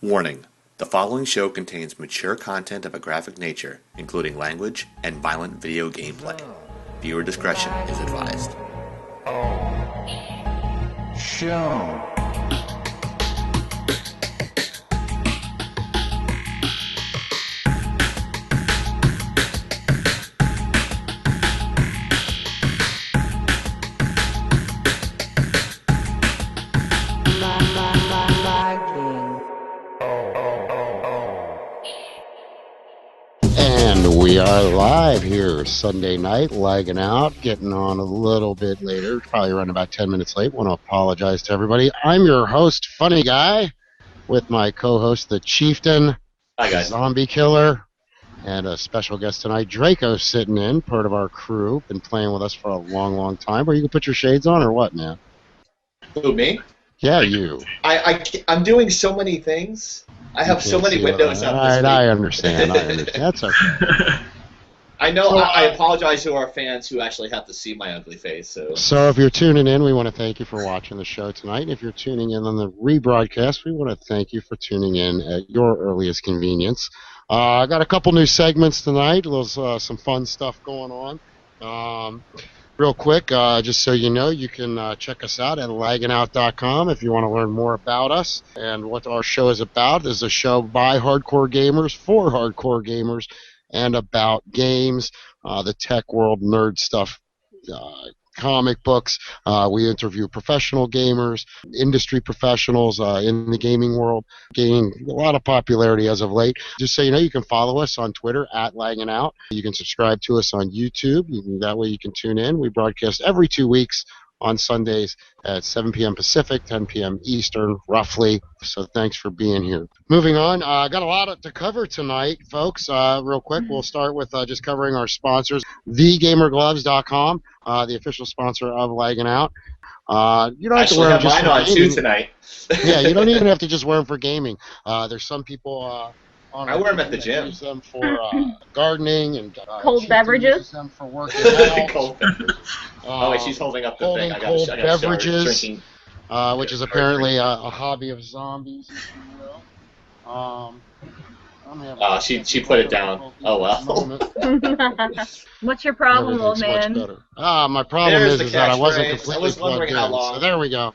Warning: the following show contains mature content of a graphic nature, including language and violent video gameplay. Viewer discretion is advised. Show. And we are live here Sunday night, lagging out, getting on a little bit later, probably running about 10 minutes late. Want to apologize to everybody. I'm your host, Funny Guy, with my co-host, the Chieftain, Hi guys. Zombie Killer, and a special guest tonight, Draco, sitting in, part of our crew, been playing with us for a long, long time. Or you can put your shades on or what, man? Who, me? Yeah, you. I'm doing so many things. I have so many windows up. All right, I understand. That's okay. I know. I apologize to our fans who actually have to see my ugly face. So if you're tuning in, we want to thank you for watching the show tonight. And if you're tuning in on the rebroadcast, we want to thank you for tuning in at your earliest convenience. I got a couple new segments tonight. There's some fun stuff going on. Real quick, just so you know, you can check us out at lagginout.com if you want to learn more about us and what our show is about. This is a show by hardcore gamers, for hardcore gamers, and about games, the tech world, nerd stuff, comic books. We interview professional gamers, industry professionals in the gaming world, gaining a lot of popularity as of late. Just so you know, you can follow us on Twitter at Laggin. You can subscribe to us on YouTube. That way you can tune in. We broadcast every 2 weeks on Sundays at 7 p.m. Pacific, 10 p.m. Eastern, roughly. So thanks for being here. Moving on, I got a lot to cover tonight, folks. Real quick, we'll start with just covering our sponsors, thegamergloves.com, the official sponsor of Laggin Out. You don't have to wear them just mine on gaming. too tonight. Yeah, you don't even have to just wear them for gaming. There's some people I wear them at the gym. Use them for gardening and cold beverages. Use them for working out. Cold beverages. Wait, she's holding up the thing. I got cold to beverages, drinking. which is apparently a hobby of zombies, if you will. She put it down. Oh well. What's your problem, old Everything's man? much better. My problem There's is that I wasn't catchphrase. I completely was wondering plugged how in. long. So there we go.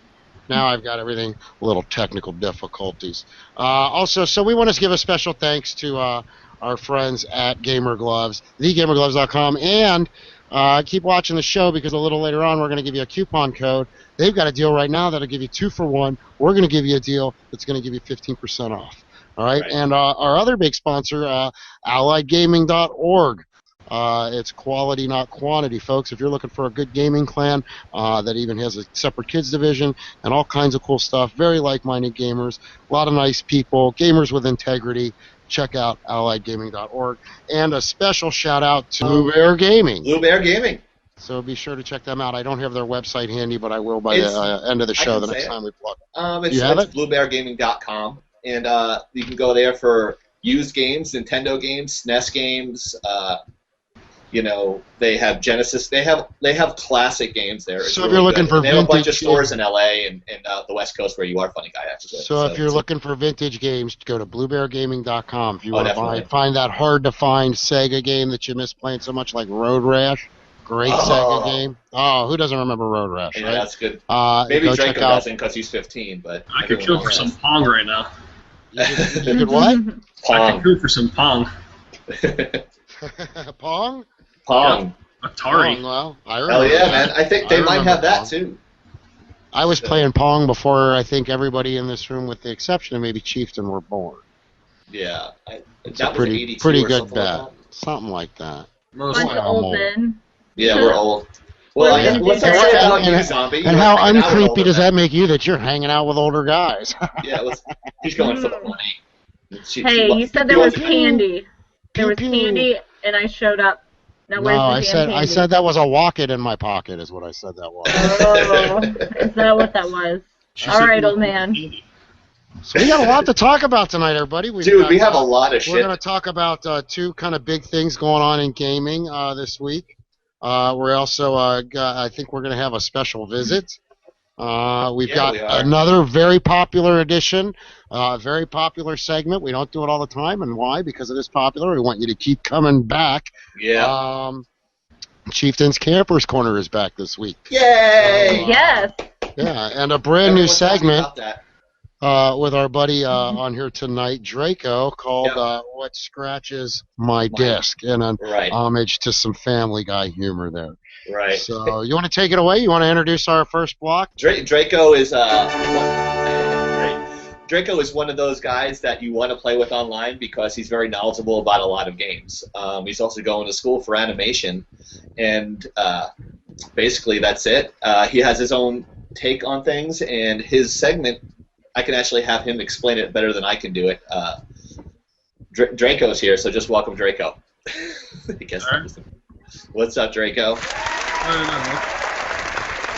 Now I've got everything, little technical difficulties. Also, so we want to give a special thanks to our friends at Gamer Gloves, thegamergloves.com, and keep watching the show because a little later on we're going to give you a coupon code. They've got a deal right now that'll give you 2 for 1. We're going to give you a deal that's going to give you 15% off. All right? And our other big sponsor, alliedgaming.org. It's quality, not quantity, folks. If you're looking for a good gaming clan that even has a separate kids division and all kinds of cool stuff, very like-minded gamers, a lot of nice people, gamers with integrity, check out alliedgaming.org. And a special shout-out to Blue Bear Gaming. Blue Bear Gaming. So be sure to check them out. I don't have their website handy, but I will by the end of the show the next time we plug it. It's bluebeargaming.com, and you can go there for used games, Nintendo games, SNES games. They have Genesis. They have classic games there. It's so if you're looking for they have a bunch of vintage stores in LA and the West Coast where you are, Funny Guy, actually. So if you're looking for vintage games, go to bluebeargaming.com. If you want definitely. to find that hard-to-find Sega game that you miss playing so much, like Road Rash, great Sega game. Oh, who doesn't remember Road Rash, Yeah, right? that's good. Go Maybe check Draco out- doesn't because he's 15, but I could kill for some Pong right now. You could what? I could Pong. kill for some Pong. Pong? Pong. Atari. Pong, well, I Hell remember yeah, that. man! I think they I might remember have that Pong. too. I was playing Pong before I think everybody in this room, with the exception of maybe Chieftain, were born. Yeah, It's that a was pretty 82 pretty or good something like bet. that. Something like that. Most Bunch of old men. Yeah, we're old. Well, We're what's vintage. that about And- you, Zombie? And You're how hanging out with uncreepy older does men. that make you that you're hanging out with older guys? Yeah, he's going for the money. Hey, you said there was candy. There was candy, and I showed up. Now No, where's the damn I candy? said that was a walk-it in my pocket is what I said that was. Oh, is that what that was? All right, old man. So we got a lot to talk about tonight, everybody. Dude, we have a lot of shit. We're going to talk about 2 kind of big things going on in gaming this week. We're also, I think we're going to have a special visit. We've Yeah, got we are. another very popular edition, very popular segment. We don't do it all the time, and why? Because it is popular. We want you to keep coming back. Yeah. Chieftain's Campers Corner is back this week. Yay! Yes. Yeah, and a brand new Everyone's happy segment about that. with our buddy on here tonight, Draco, called What Scratches My Disc, and an Right. homage to some Family Guy humor there. Right. So you want to take it away? You want to introduce our first block? Draco is Draco is one of those guys that you want to play with online because he's very knowledgeable about a lot of games. He's also going to school for animation, and basically that's it. He has his own take on things, and his segment, I can actually have him explain it better than I can do it. Draco's here, so just welcome Draco. I guess. All right. What's up, Draco?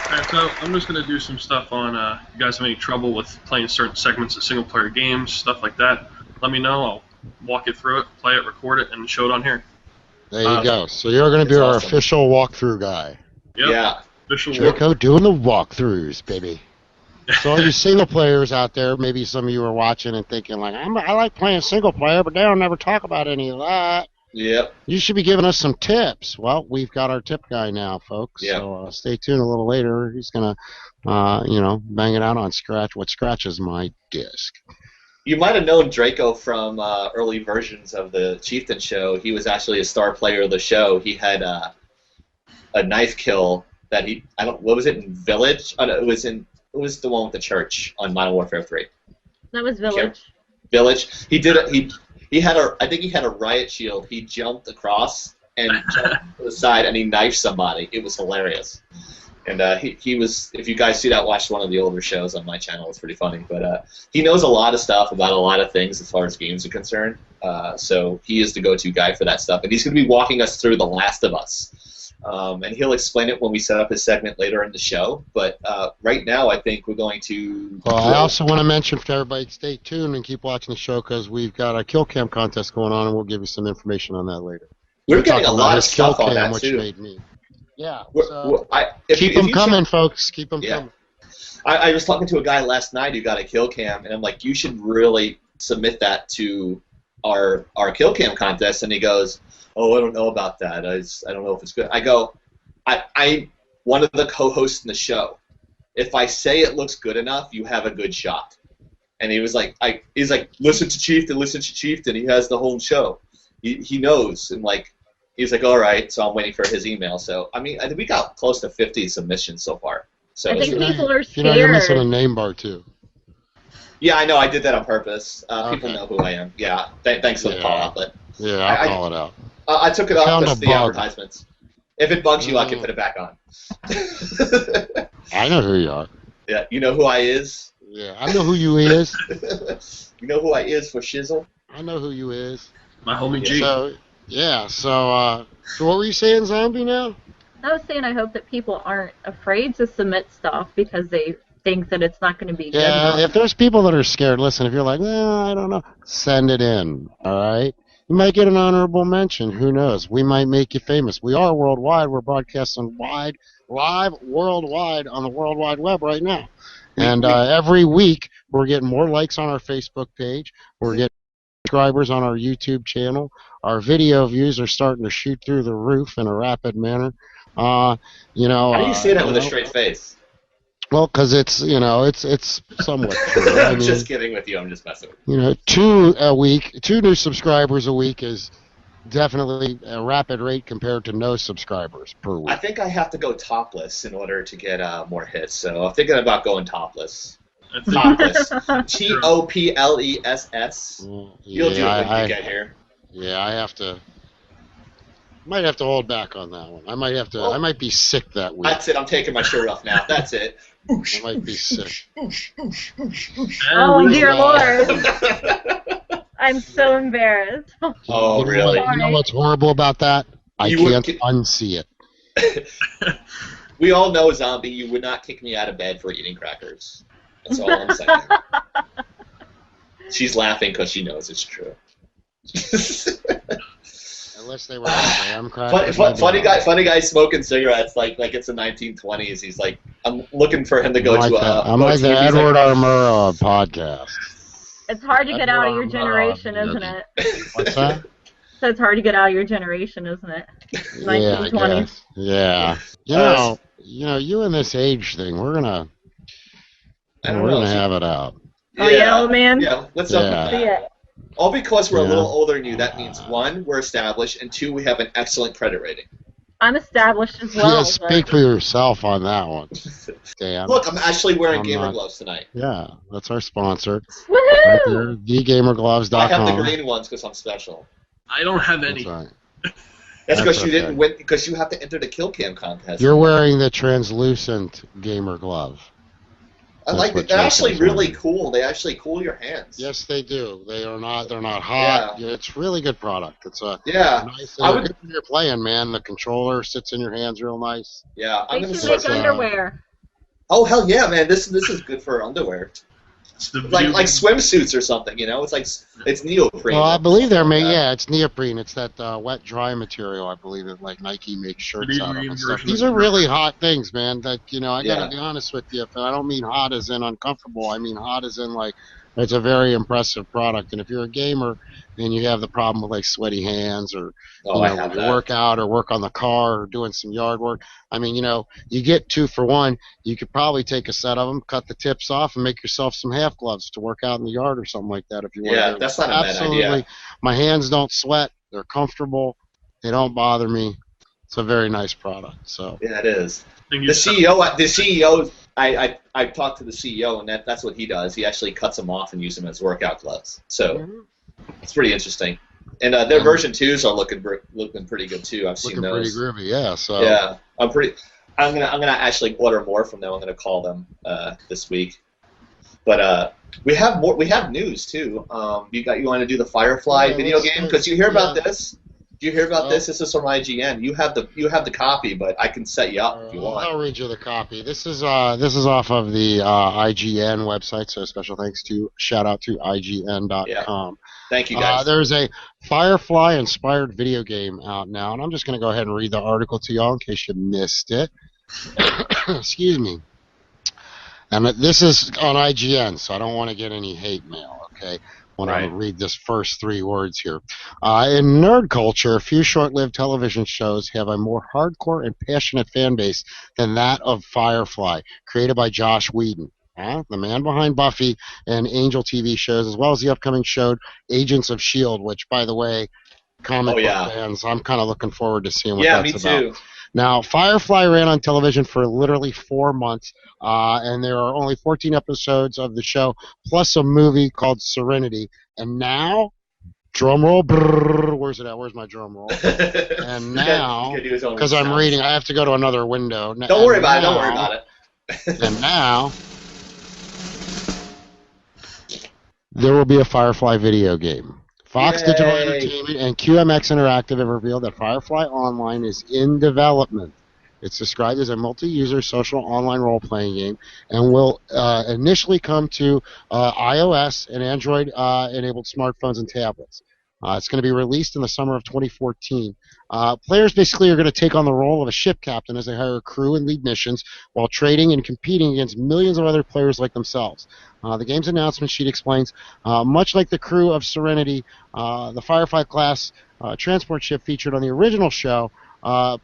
Alright, so I'm just going to do some stuff on you guys have any trouble with playing certain segments of single-player games, stuff like that. Let me know. I'll walk you through it, play it, record it, and show it on here. There you go. So you're going to be our awesome. official walkthrough guy. Yep. Yeah. Official Draco doing the walkthroughs, baby. So all you single players out there, maybe some of you are watching and thinking, like, I like playing single player, but they don't ever talk about any of that. Yep. You should be giving us some tips. Well, we've got our tip guy now, folks. Yep. So stay tuned a little later. He's going to, bang it out on What Scratches My Disc. You might have known Draco from early versions of the Chieftain show. He was actually a star player of the show. He had a knife kill that what was it, in Village? Oh, no, it was the one with the church on Modern Warfare 3. That was Village. Village. He did it. He had I think he had a riot shield. He jumped across and jumped to the side, and he knifed somebody. It was hilarious. And he was, if you guys see that, watch one of the older shows on my channel. It's pretty funny. But he knows a lot of stuff about a lot of things as far as games are concerned. So he is the go-to guy for that stuff. And he's going to be walking us through The Last of Us. And he'll explain it when we set up his segment later in the show. But right now, I think we're going to... Well, I also want to mention for everybody, stay tuned and keep watching the show because we've got a kill cam contest going on, and we'll give you some information on that later. We're getting a Talking lot about of his kill stuff on cam, that, which too. made me. Yeah. Keep them coming, folks. Keep them coming. I was talking to a guy last night who got a kill cam, and I'm like, you should really submit that to our kill cam contest. And he goes, oh, I don't know about that. I don't know if it's good. I go, I'm one of the co-hosts in the show. If I say it looks good enough, you have a good shot. And he was like, he's like, listen to Chieftain. He has the whole show. He knows, and like. He's like, all right, so I'm waiting for his email. So, I mean, we got close to 50 submissions so far. So I think people are scared. You're missing a name bar, too. Yeah, I know. I did that on purpose. Okay. People know who I am. Yeah, thanks for the call out. But yeah, I'll call it out. I took it off found because a the bug. advertisements. If it bugs you, I can put it back on. I know who you are. Yeah, you know who I is? Yeah, I know who you is. You know who I is for shizzle? I know who you is. My homie G. So what were you saying, Zombie, now? I was saying I hope that people aren't afraid to submit stuff because they think that it's not going to be good Yeah, enough. if there's people that are scared, listen, if you're like, I don't know, send it in, all right? You might get an honorable mention. Who knows? We might make you famous. We are worldwide. We're broadcasting live worldwide on the World Wide Web right now. And every week, we're getting more likes on our Facebook page. We're getting subscribers on our YouTube channel. Our video views are starting to shoot through the roof in a rapid manner. How do you say that with a straight face? Well, because it's somewhat true. I'm just kidding with you. I'm just messing with you. Two new subscribers a week is definitely a rapid rate compared to no subscribers per week. I think I have to go topless in order to get more hits. So I'm thinking about going topless. Topless. TOPLESS. You'll do it when you get here. Yeah, might have to hold back on that one. I might be sick that week. That's it. I'm taking my shirt off now. That's it. I might be sick. Oh, dear Lord. I'm so embarrassed. Oh, really? You know what's horrible about that? I can't unsee it. We all know, Zombie, you would not kick me out of bed for eating crackers. That's all I'm saying. She's laughing because she knows it's true. And Unless they were graham crackers. Funny guy smoking cigarettes like it's the 1920s. He's like, I'm looking for him to go to a. I'm like the Edward R. Murrow podcast. It's hard to get out of your generation, isn't it? What's that? So it's hard to get out of your generation, isn't it? 1920s. Yeah. You in this age thing, we're gonna have it out. Oh yeah, old man. Yeah, let's up with that. All because we're a little older than you. That means 1, we're established, and 2, we have an excellent credit rating. I'm established as well. Yeah, speak for yourself on that one. Dan. Look, I'm actually wearing gamer gloves tonight. Yeah, that's our sponsor. Woohoo! Right there, thegamergloves.com. I have the green ones because I'm special. I don't have any. That's right. That's because you didn't win, because you have to enter the kill cam contest. You're wearing the translucent gamer glove. I like it. They're actually really cool. They actually cool your hands. Yes, they do. They're not hot. Yeah. It's really good product. It's a nice. Good when you're playing, man. The controller sits in your hands real nice. Yeah, I'm gonna make underwear. Oh hell yeah, man! This is good for underwear. Like swimsuits or something, it's neoprene. Well, I believe they're made. Yeah, it's neoprene. It's that wet dry material. I believe that like Nike makes shirts out of and stuff. These are really hot things, man. That I gotta be honest with you. I don't mean hot as in uncomfortable. I mean hot as in like it's a very impressive product. And if you're a gamer and you have the problem with like sweaty hands or when you work out or work on the car or doing some yard work, I mean, you get 2 for 1. You could probably take a set of them, cut the tips off, and make yourself some half gloves to work out in the yard or something like that if you want. Yeah, that's not a bad idea. My hands don't sweat. They're comfortable. They don't bother me. It's a very nice product. So yeah, it is. The CEO. I've talked to the CEO, and that's what he does. He actually cuts them off and uses them as workout gloves. So it's pretty interesting. And their version 2s are looking pretty good too. I've seen those. Pretty groovy, yeah. So yeah, I'm gonna actually order more from them. I'm gonna call them this week. But we have more. We have news too. You want to do the Firefly video game? Because you hear about this. Do you hear about this? This is from IGN. You have the copy, but I can set you up if you want. I'll read you the copy. This is off of the IGN website. So special thanks shout out to IGN.com. Yeah. Thank you guys. There's a Firefly inspired video game out now, and I'm just going to go ahead and read the article to y'all in case you missed it. Excuse me. And this is on IGN, so I don't want to get any hate mail. Okay. When I read this first 3 words here. In nerd culture, few short-lived television shows have a more hardcore and passionate fan base than that of Firefly, created by Josh Whedon, the man behind Buffy and Angel TV shows, as well as the upcoming show Agents of S.H.I.E.L.D., which, by the way, comic book fans, I'm kind of looking forward to seeing what that's about. Yeah, me too. Now, Firefly ran on television for literally 4 months, and there are only 14 episodes of the show, plus a movie called Serenity. And now, drum roll, brrr, where's it at? Where's my drum roll? And now, because I'm reading, I have to go to another window. Don't worry about it. And now, there will be a Firefly video game. Fox Digital Entertainment and QMX Interactive have revealed that Firefly Online is in development. It's described as a multi-user social online role-playing game and will initially come to iOS and Android-enabled smartphones and tablets. It's going to be released in the summer of 2014. Players basically are going to take on the role of a ship captain as they hire a crew and lead missions while trading and competing against millions of other players like themselves. The game's announcement sheet explains, much like the crew of Serenity, the Firefly class transport ship featured on the original show,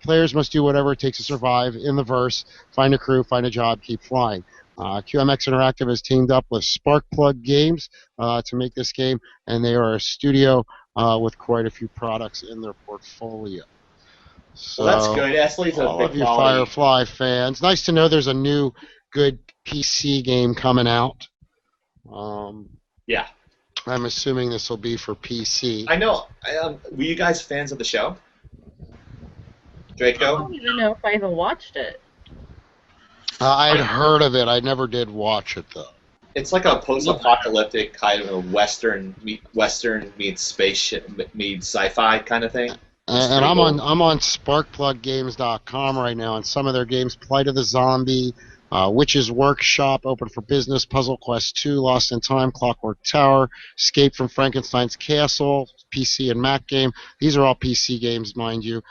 players must do whatever it takes to survive in the verse, find a crew, find a job, keep flying. QMX Interactive has teamed up with Sparkplug Games to make this game, and they are a studio with quite a few products in their portfolio. So, well, that's good. That's all of you Firefly fans, nice to know there's a new good PC game coming out. Yeah. I'm assuming this will be for PC. I know. Were you guys fans of the show? Draco? I don't even know if I even watched it. I'd heard of it. I never did watch it, though. It's like a post-apocalyptic kind of a Western meets spaceship meets sci-fi kind of thing. And I'm on SparkplugGames.com right now, and some of their games, Plight of the Zombie, Witch's Workshop, Open for Business, Puzzle Quest 2, Lost in Time, Clockwork Tower, Escape from Frankenstein's Castle, PC and Mac game. These are all PC games, mind you.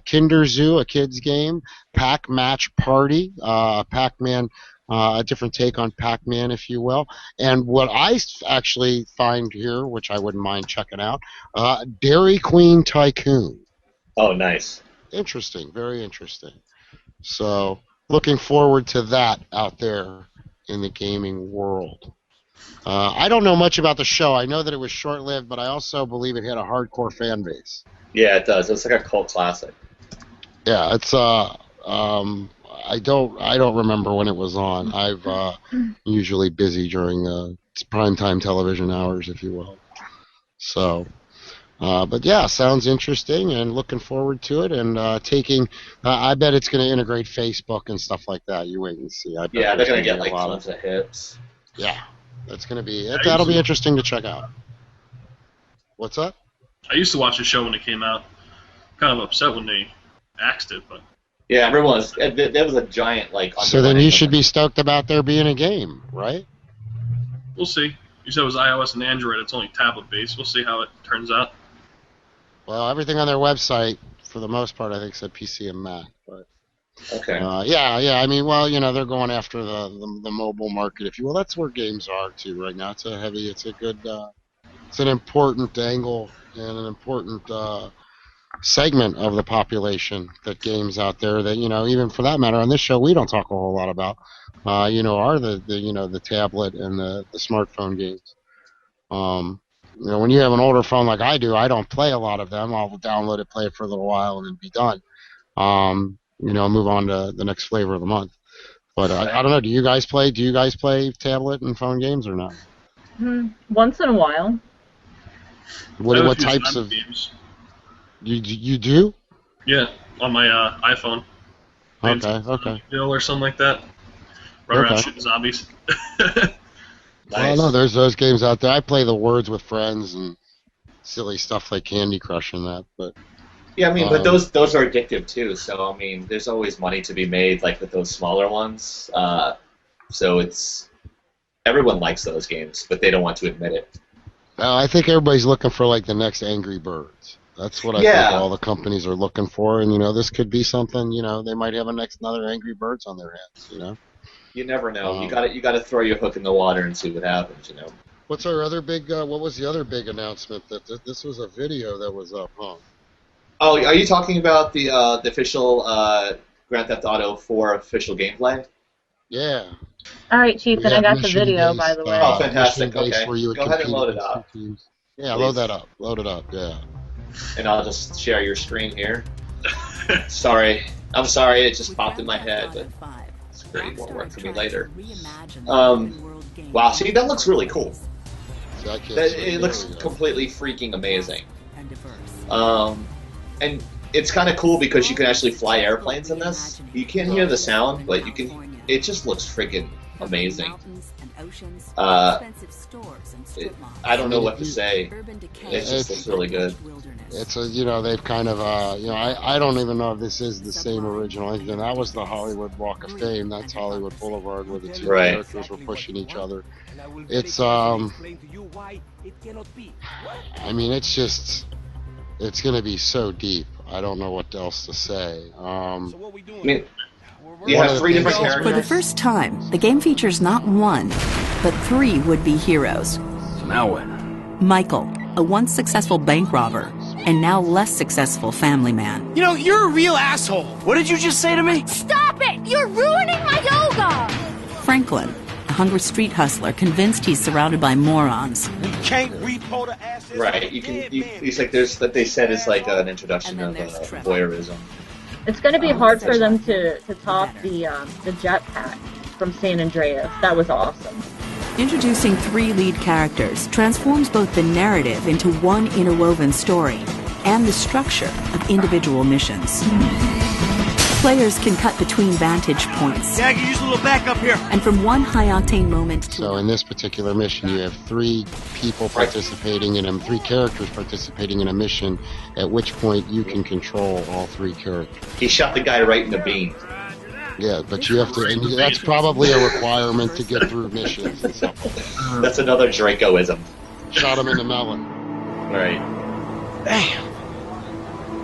Kinder Zoo, a kids game. Pac Match Party, Pac-Man, a different take on Pac-Man, if you will. And what I actually find here, which I wouldn't mind checking out, Dairy Queen Tycoon. Oh, nice. Interesting, very interesting. So, looking forward to that out there in the gaming world. I don't know much about the show. I know that it was short-lived, but I also believe it had a hardcore fan base. Yeah, it does. It's like a cult classic. Yeah, it's I don't remember when it was on. I've usually busy during primetime television hours, if you will. So, but yeah, sounds interesting and looking forward to it. And I bet it's going to integrate Facebook and stuff like that. You wait and see. I bet Yeah, they're going to get a like lot tons of hits. Yeah, that's going to be. That'll be interesting to check out. What's up? I used to watch the show when it came out. Kind of upset when they axed it, but Yeah, everyone was. There was a giant like. So then you should be stoked about there being a game, right? we'll see. You said it was iOS and Android. It's only tablet-based. We'll see how it turns out. Well, everything on their website, for the most part, I think said PC and Mac. But Okay. yeah. I mean, well, they're going after the mobile market, if you will. That's where games are too right now. It's a good, it's an important angle and an important segment of the population that games out there that even for that matter on this show we don't talk a whole lot about. Are the tablet and the smartphone games. When you have an older phone like I do, I don't play a lot of them. I'll download it, play it for a little while, and then be done. Move on to the next flavor of the month. But I don't know. Do you guys play tablet and phone games or not? Once in a while. What types of games? You do? Yeah, on my iPhone. Okay. Or something like that. Run around Okay. shooting zombies. Well, no, there's those games out there. I play the Words with Friends and silly stuff like Candy Crush and that. But Yeah, I mean, but those are addictive too. So I mean, there's always money to be made, like with those smaller ones. So everyone likes those games, but they don't want to admit it. I think everybody's looking for like the next Angry Birds. That's what I think all the companies are looking for, and this could be something. They might have another Angry Birds on their hands. You never know. You got to throw your hook in the water and see what happens. What's our other big? What was the other big announcement? That this was a video that was up, huh? Oh, are you talking about the official Grand Theft Auto 4 official gameplay? Yeah. All right, Chieftain, I got the video, mission-based, by the way. Oh, fantastic. mission-based Okay. where you would Go ahead and compete load it against up. two teams. Yeah, Please. Load it up. Yeah. And I'll just share your screen here. Sorry. I'm sorry, it just popped in my head, but it's great. It won't work for me later. Wow, see, that looks really cool. See, I can't see It looks there we go. completely freaking amazing. And it's kind of cool because you can actually fly airplanes in this. You can't hear the sound, but you can. It just looks freaking amazing. I don't know what to say. It just looks really good. It's they've kind of I don't even know if this is the same original engine. That was the Hollywood Walk of Fame. That's Hollywood Boulevard where the two characters were pushing each other. It's I mean it's gonna be so deep. I don't know what else to say. I mean, you have three different characters. For the first time, the game features not one, but three would-be heroes. So now what? Michael, a once successful bank robber, and now less successful family man. You're a real asshole. What did you just say to me? Stop it! You're ruining my yoga! Franklin, a hungry street hustler convinced he's surrounded by morons. We can't repo the asses. Right. He's like there's that they said is like an introduction of voyeurism. It's going to be hard for them to top the jetpack from San Andreas. That was awesome. Introducing three lead characters transforms both the narrative into one interwoven story and the structure of individual missions. Players can cut between vantage points. Yeah, I can use a little backup here. And from one high-octane moment to So in this particular mission, you have three people participating in three characters participating in a mission, at which point you can control all three characters. He shot the guy right in the bean. Yeah, but you have to, and that's probably a requirement to get through missions and stuff like that. That's another Dracoism. Shot him in the melon. Right. Damn.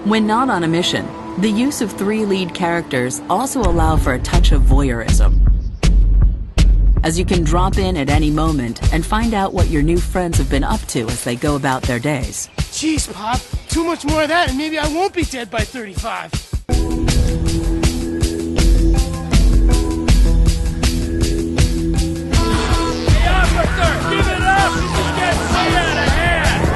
When not on a mission, the use of 3 lead characters also allow for a touch of voyeurism, as you can drop in at any moment and find out what your new friends have been up to as they go about their days. Jeez, Pop. Too much more of that, and maybe I won't be dead by 35. Hey, officer! Give it up! This is getting way out of hand!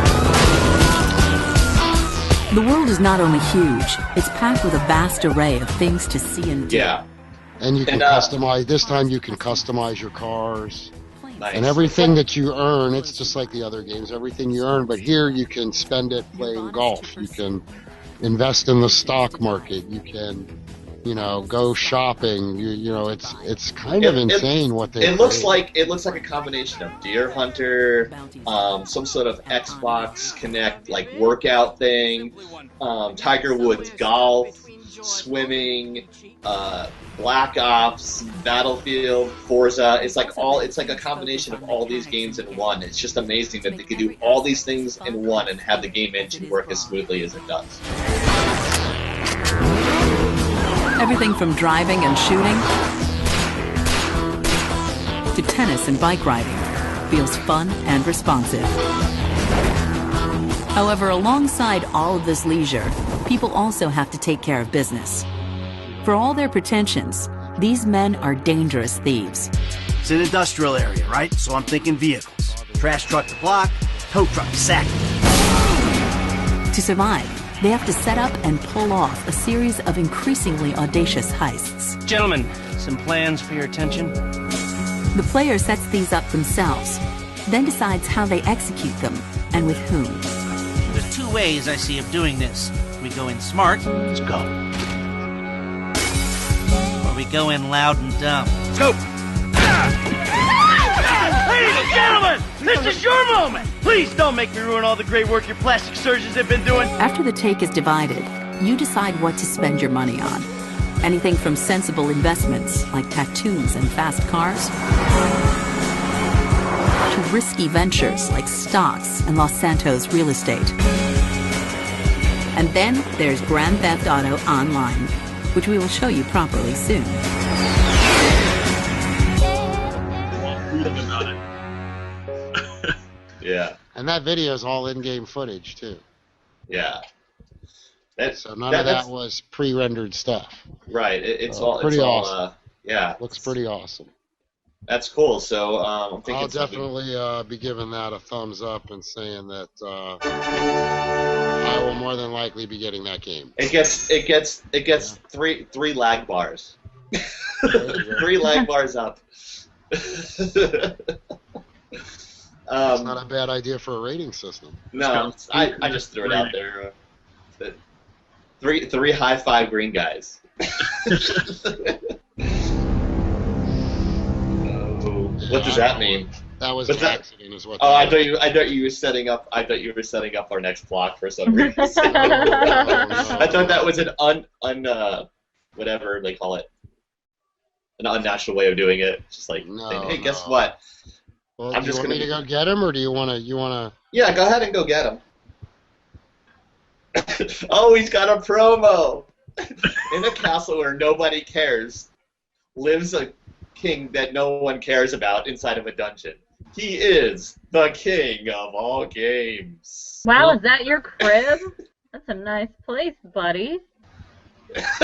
The world is not only huge, it's packed with a vast array of things to see and do. Yeah. And you can customize, this time you can customize your cars. Nice. And everything that you earn, it's just like the other games, everything you earn, but here you can spend it playing golf. You can invest in the stock market. You can, go shopping. It's kind of insane what they It looks like a combination of Deer Hunter, some sort of Xbox Connect like workout thing, Tiger Woods golf, swimming, Black Ops, Battlefield, Forza. It's like a combination of all these games in one. It's just amazing that they could do all these things in one and have the game engine work as smoothly as it does. Everything from driving and shooting to tennis and bike riding feels fun and responsive. However, alongside all of this leisure, people also have to take care of business. For all their pretensions, these men are dangerous thieves. It's an industrial area, right? So I'm thinking vehicles. Trash truck to block, tow truck to sack. To survive, they have to set up and pull off a series of increasingly audacious heists. Gentlemen, some plans for your attention? The player sets these up themselves, then decides how they execute them and with whom. There's 2 ways I see of doing this. We go in smart. Let's go. Or we go in loud and dumb. Let's go! Ladies and gentlemen, this is your moment! Please don't make me ruin all the great work your plastic surgeons have been doing. After the take is divided, you decide what to spend your money on. Anything from sensible investments like tattoos and fast cars to risky ventures like stocks and Los Santos real estate. And then there's Grand Theft Auto Online, which we will show you properly soon. Yeah. And that video is all in-game footage, too. Yeah. So none of that was pre-rendered stuff. Right. It's all pretty it's awesome. all, yeah. Looks pretty awesome. That's cool. So I'm thinking I'll definitely be giving that a thumbs up and saying that I will more than likely be getting that game. It gets three lag bars. 3 lag bars up. It's not a bad idea for a rating system. No, I just threw it out there. Three high five green guys. What does that mean? That was an accident, is what. Oh, I thought you were setting up. I thought you were setting up our next block for some reason. I thought that was an whatever they call it, an unnatural way of doing it. Just like, hey, guess what? Well, do you want me to go get him, or do you want to? Yeah, go ahead and go get him. Oh, he's got a promo. In a castle where nobody cares, lives a king that no one cares about inside of a dungeon. He is the king of all games. Wow, is that your crib? That's a nice place, buddy.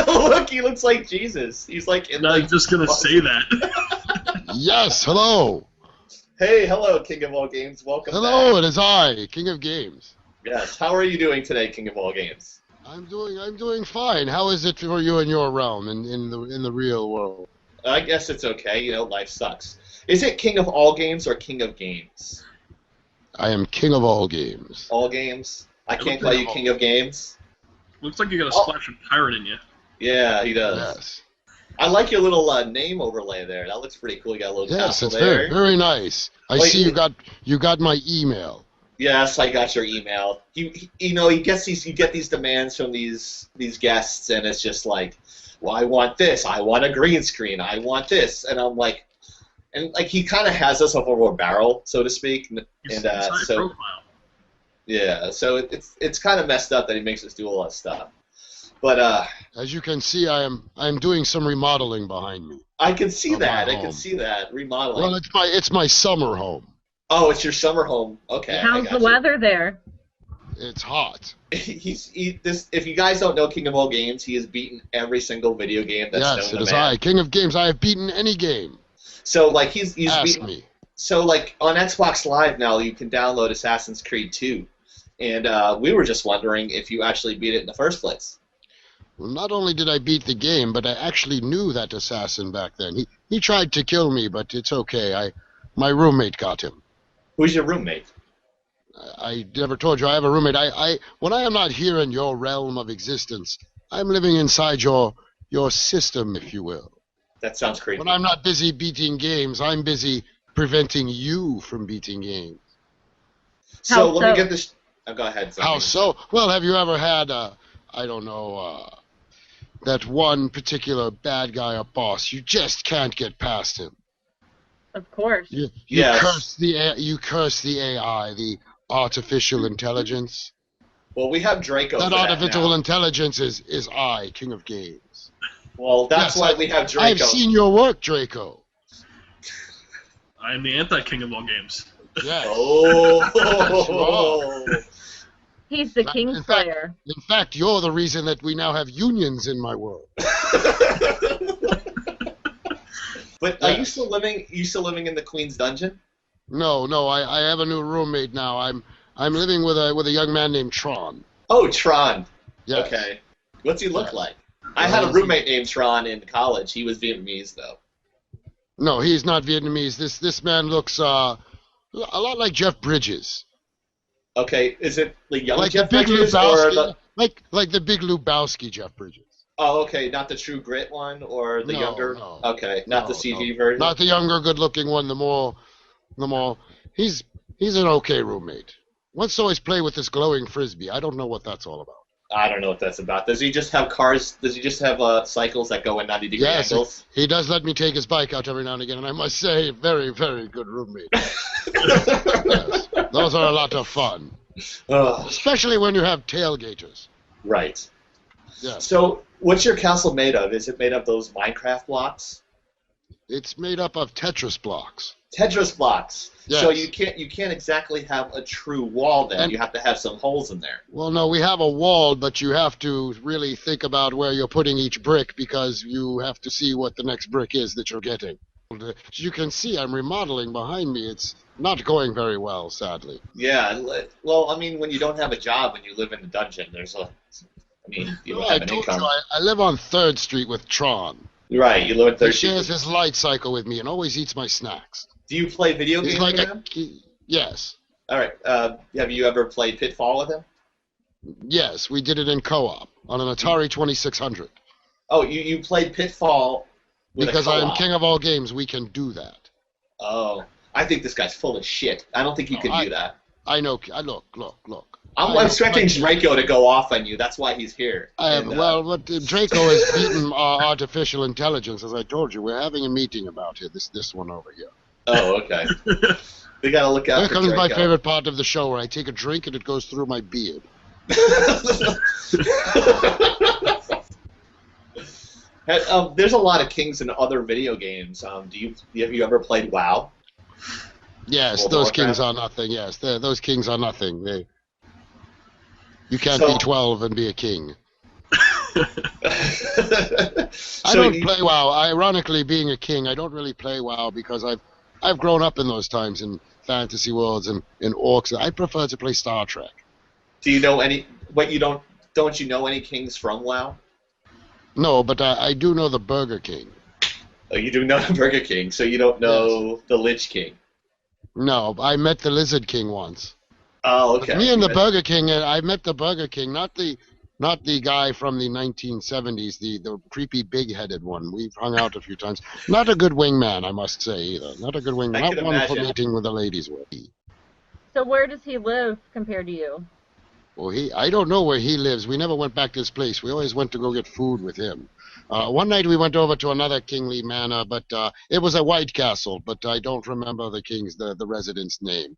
Look, he looks like Jesus. He's like in I'm just gonna say that. Yes, hello. Hey, hello, King of all games. Welcome Hello, back. it is I, King of Games. Yes. How are you doing today, King of all games? I'm doing fine. How is it for you in your realm, in the real world? I guess it's okay. You know, life sucks. Is it King of all games or King of games? I am King of all games. All games? I can't call you King of games? Looks like you got a splash of pirate in you. Yeah, he does. Yes. I like your little name overlay there. That looks pretty cool. You got a little Yes, castle it's there. very, very nice. I see you got my email. Yes, I got your email. You get these demands from these guests, and it's just like, well, I want this. I want a green screen. I want this. And I'm like, he kind of has us over a barrel, so to speak. It's high profile. Yeah, so it's kind of messed up that he makes us do a lot of stuff. But as you can see, I'm doing some remodeling behind me. I can see that. I can see that remodeling. Well, it's my summer home. Oh, it's your summer home. Okay. How's the weather there? It's hot. If you guys don't know King of all games, he has beaten every single video game that's known to man. Yes, it is I, King of games. I have beaten any game. So like he's beaten me. So like on Xbox Live now, you can download Assassin's Creed 2, and we were just wondering if you actually beat it in the first place. Well, not only did I beat the game, but I actually knew that assassin back then. He tried to kill me, but it's okay. My roommate got him. Who's your roommate? I never told you I have a roommate. When I am not here in your realm of existence, I'm living inside your system, if you will. That sounds creepy. When I'm not busy beating games, I'm busy preventing you from beating games. So let me get this. Oh, go ahead. How so? Well, have you ever had that one particular bad guy or boss? You just can't get past him. Of course. You yes. curse the AI, the artificial intelligence. Well, we have Draco. That artificial intelligence is I, King of Games. Well, that's why we have Draco. I've seen your work, Draco. I am the anti-king of all games. Yes. Oh. He's the Kingslayer. In fact, you're the reason that we now have unions in my world. But are you still living? In the Queen's dungeon? No. I have a new roommate now. I'm living with a young man named Tron. Oh, Tron. Yes. Okay. What's he look like? I had a roommate named Tron in college. He was Vietnamese, though. No, he's not Vietnamese. This man looks a lot like Jeff Bridges. Okay, is it the young like Jeff the Big Bridges Lebowski, or like the Big Lebowski Jeff Bridges? Oh, okay, not the True Grit one or the younger. No. Okay, not the CV version. Not the younger, good-looking one. The more. He's an okay roommate. Let's always play with this glowing frisbee. I don't know what that's all about. I don't know what that's about. Does he just have cars? Does he just have cycles that go in 90-degree angles? He does let me take his bike out every now and again, and I must say, very, very good roommate. Yes, those are a lot of fun, especially when you have tailgaters. Right. Yeah. So, what's your castle made of? Is it made of those Minecraft blocks? It's made up of Tetris blocks. Tetris blocks. Yes. So you can't exactly have a true wall then. You have to have some holes in there. Well, no, we have a wall, but you have to really think about where you're putting each brick because you have to see what the next brick is that you're getting. As you can see, I'm remodeling behind me. It's not going very well, sadly. Yeah. Well, I mean, when you don't have a job and you live in a dungeon, you don't have an income. I live on 3rd Street with Tron. Right, you live at 3rd Street. He shares his light cycle with me and always eats my snacks. Do you play video games with him? Yes. All right. Have you ever played Pitfall with him? Yes, we did it in co-op on an Atari 2600. Oh, you played Pitfall with because a co-op. I am king of all games, we can do that. Oh, I think this guy's full of shit. I don't think you can do that. I know. Look. I'm expecting Draco to go off on you. That's why he's here. But Draco has beaten artificial intelligence, as I told you. We're having a meeting about it. This one over here. Oh, okay. We gotta look out for Here comes Draco. my favorite part of the show, where I take a drink and it goes through my beard. There's a lot of kings in other video games. Have you ever played WoW? Yes, World those of kings Warcraft? are nothing. Yes, those kings are nothing. You can't be 12 and be a king. I don't play WoW. Ironically, being a king, I don't really play WoW because I've grown up in those times in fantasy worlds and in orcs. I prefer to play Star Trek. Do you know any? But you don't you know any kings from WoW? No, but I do know the Burger King. Oh, you do know the Burger King, so you don't know the Lich King. No, I met the Lizard King once. Oh, okay. But me and the Burger King, I met the Burger King, not the guy from the 1970s, the creepy big-headed one. We've hung out a few times. Not a good wingman, I must say, either. Not a good wingman. Not one for meeting with the ladies with. So where does he live compared to you? Well, I don't know where he lives. We never went back to his place. We always went to go get food with him. One night we went over to another kingly manor, but it was a White Castle, but I don't remember the resident's name.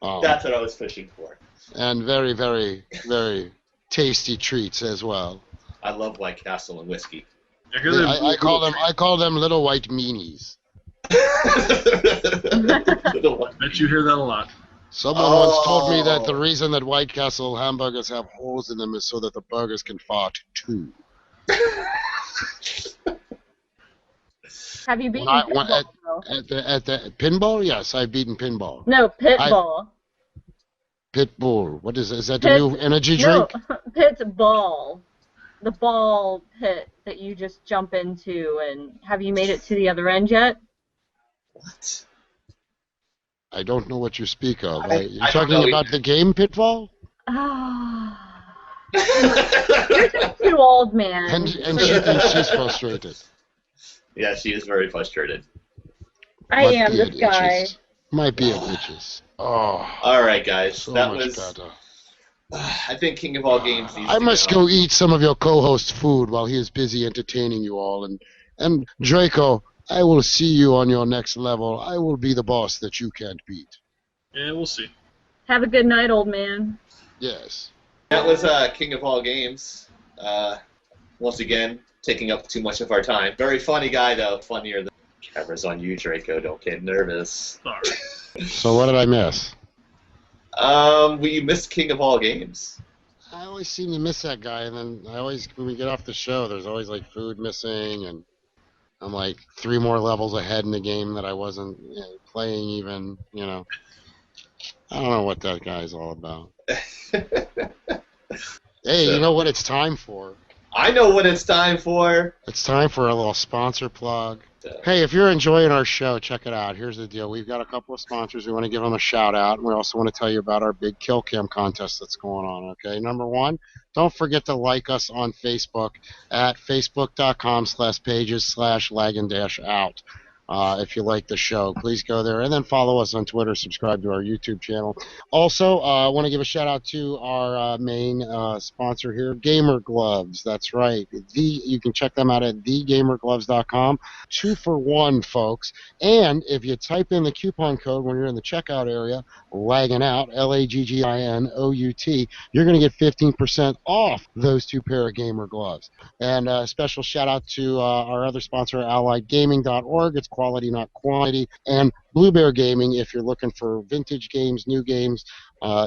That's what I was fishing for. And very, very, very tasty treats as well. I love White Castle and whiskey. I call them little white meanies. Bet you hear that a lot. Someone once told me that the reason that White Castle hamburgers have holes in them is so that the burgers can fart too. Have you beaten pinball? At the pinball? Yes, I've beaten pinball. No, pitball. Pitbull. What is that? Is that the new energy drink? No, pitball. The ball pit that you just jump into, and have you made it to the other end yet? What? I don't know what you speak of. You're talking about the game Pitfall? Ah. You're just too old, man. And she thinks she's frustrated. Yeah, she is very frustrated. I am this guy. My beard itches. Oh. All right, guys. So that much was. better. I think King of All Games needs I to must go eat some of your co-host's food while he is busy entertaining you all. And Draco, I will see you on your next level. I will be the boss that you can't beat. Yeah, we'll see. Have a good night, old man. Yes. That was King of All Games. Once again, taking up too much of our time. Very funny guy, though. Funnier than cameras on you, Draco. Don't get nervous. Sorry. So what did I miss? We missed King of All Games. I always seem to miss that guy, and then when we get off the show, there's always like food missing, and I'm like 3 more levels ahead in the game that I wasn't playing even. I don't know what that guy's all about. Hey, you know what it's time for? I know what it's time for. It's time for a little sponsor plug. Hey, if you're enjoying our show, check it out. Here's the deal. We've got a couple of sponsors. We want to give them a shout-out, and we also want to tell you about our big kill cam contest that's going on, okay? Number one, don't forget to like us on Facebook at facebook.com/pages/laggin-out. If you like the show, please go there, and then follow us on Twitter, subscribe to our YouTube channel. Also, I want to give a shout-out to our main sponsor here, Gamer Gloves. That's right. You can check them out at thegamergloves.com. 2 for 1, folks. And if you type in the coupon code when you're in the checkout area, Laggin Out, LAGGINOUT, you're going to get 15% off those 2 pair of Gamer Gloves. And a special shout-out to our other sponsor, AlliedGaming.org. It's quality, not quantity. And Blue Bear Gaming, if you're looking for vintage games, new games,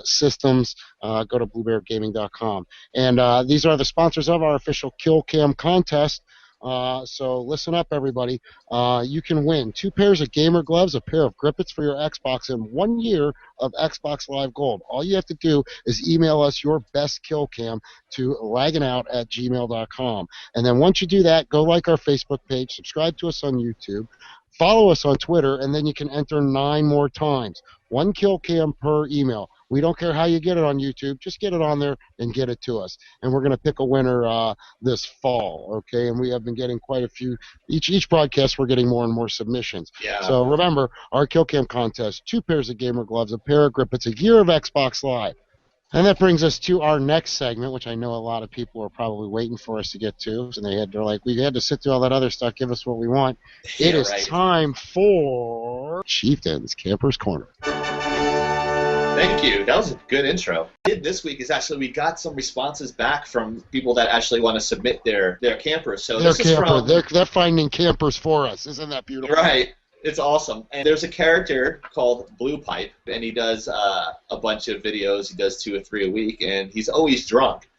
systems, go to bluebeargaming.com. And these are the sponsors of our official Kill Cam contest. So listen up, everybody. You can win 2 pairs of Gamer Gloves, a pair of grippets for your Xbox, and 1 year of Xbox Live Gold. All you have to do is email us your best kill cam to lagginout@gmail.com. And then once you do that, go like our Facebook page, subscribe to us on YouTube, follow us on Twitter, and then you can enter 9 more times. 1 kill cam per email. We don't care how you get it on YouTube. Just get it on there and get it to us. And we're going to pick a winner this fall, okay? And we have been getting quite a few. Each broadcast, we're getting more and more submissions. Yeah. So remember, our Kill Cam contest, 2 pairs of Gamer Gloves, a pair of grippets, a year of Xbox Live. And that brings us to our next segment, which I know a lot of people are probably waiting for us to get to. And they're like, we had to sit through all that other stuff. Give us what we want. Yeah, it is right. time for Chieftain's Camper's Corner. Thank you. That was a good intro. This week is actually we got some responses back from people that actually want to submit their campers. So They're this is from they're finding campers for us. Isn't that beautiful? right. It's awesome. And there's a character called Blue Pipe, and he does a bunch of videos. He does 2 or 3 a week, and he's always drunk.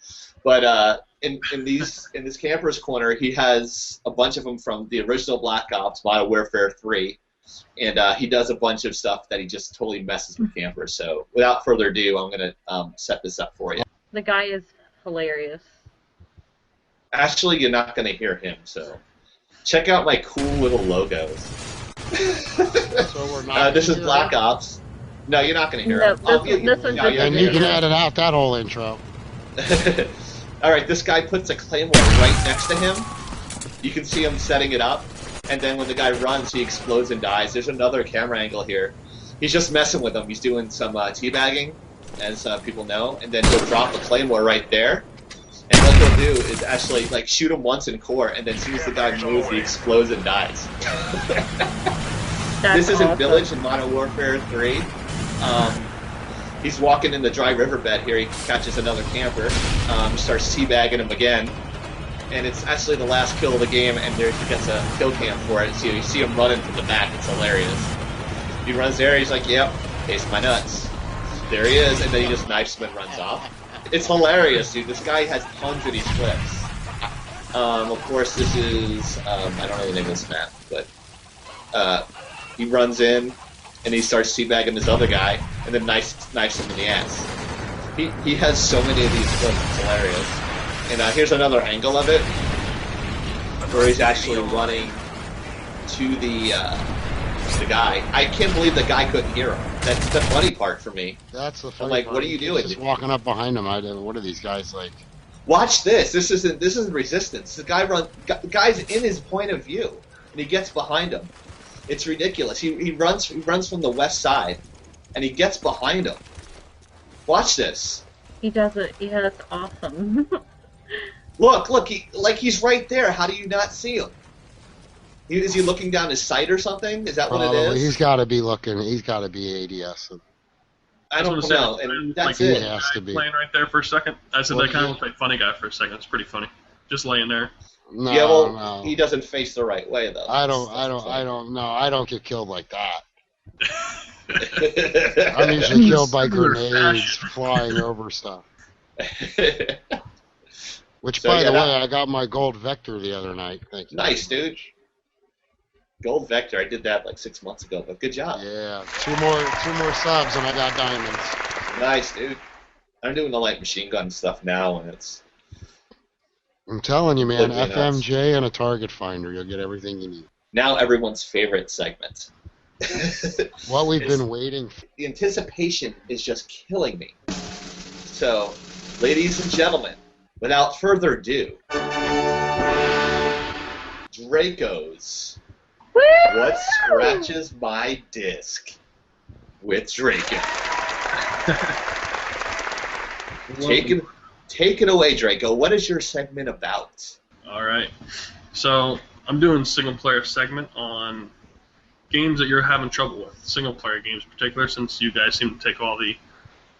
But in this Camper's Corner, he has a bunch of them from the original Black Ops, Modern Warfare 3, and he does a bunch of stuff that he just totally messes with campers. So without further ado, I'm going to set this up for you. The guy is hilarious. Actually, you're not going to hear him, so check out my cool little logos. So we're not this is Black Ops. No, you're not going to hear him. This one's And you can edit out that whole intro. All right, this guy puts a claymore right next to him. You can see him setting it up, and then when the guy runs, he explodes and dies. There's another camera angle here. He's just messing with him. He's doing some teabagging, as people know, and then he'll drop a claymore right there, And what he'll do is actually like shoot him once in core, and then as soon as the guy moves, he explodes and dies. This isn't awesome. Village in Modern Warfare 3. He's walking in the dry riverbed here. He catches another camper, starts teabagging him again, and it's actually the last kill of the game, and there he gets a kill cam for it. So you see him running from the back. It's hilarious. He runs there. He's like, "Yep, taste my nuts." There he is, and then he just knifes him and runs off. It's hilarious, dude. This guy has tons of these clips. Of course, this is I don't know the name of this map, but he runs in and he starts teabagging this other guy, and then knifes him in the ass. He has so many of these clips. It's hilarious. And here's another angle of it, where he's actually running to the guy. I can't believe the guy couldn't hear him. That's the funny part for me. That's the funny I'm like, part. what are you doing? Just walking up behind him. What are these guys like? Watch this. This isn't resistance. The guy's in his point of view, and he gets behind him. It's ridiculous. He runs from the west side, and he gets behind him. Watch this. He does it. Yeah, that's awesome. Look. He's right there. How do you not see him? Is he looking down his sight or something? Is that what it is? He's got to be looking. He's got to be ADS. I don't know. And that's like, it. He has to be. Playing right there for a second. I said that kind of looked like funny guy for a second. It's pretty funny. Just laying there. No, yeah, well, no. he doesn't face the right way though. I don't get killed like that. I'm usually killed by grenades flying over stuff. Which, by the way, I got my gold vector the other night. Thank you. Nice, dude. Gold vector. I did that like 6 months ago, but good job. Yeah, two more subs and I got diamonds. Nice, dude. I'm doing the light machine gun stuff now, and it's. I'm telling you, man, Nuts. FMJ and a target finder, you'll get everything you need. Now everyone's favorite segment. What we've been waiting for. The anticipation is just killing me. So, ladies and gentlemen, without further ado, Draco's What Scratches My Disc with Draco. Take it away, Draco. What is your segment about? All right. So I'm doing a single-player segment on games that you're having trouble with. Single-player games in particular, since you guys seem to take all the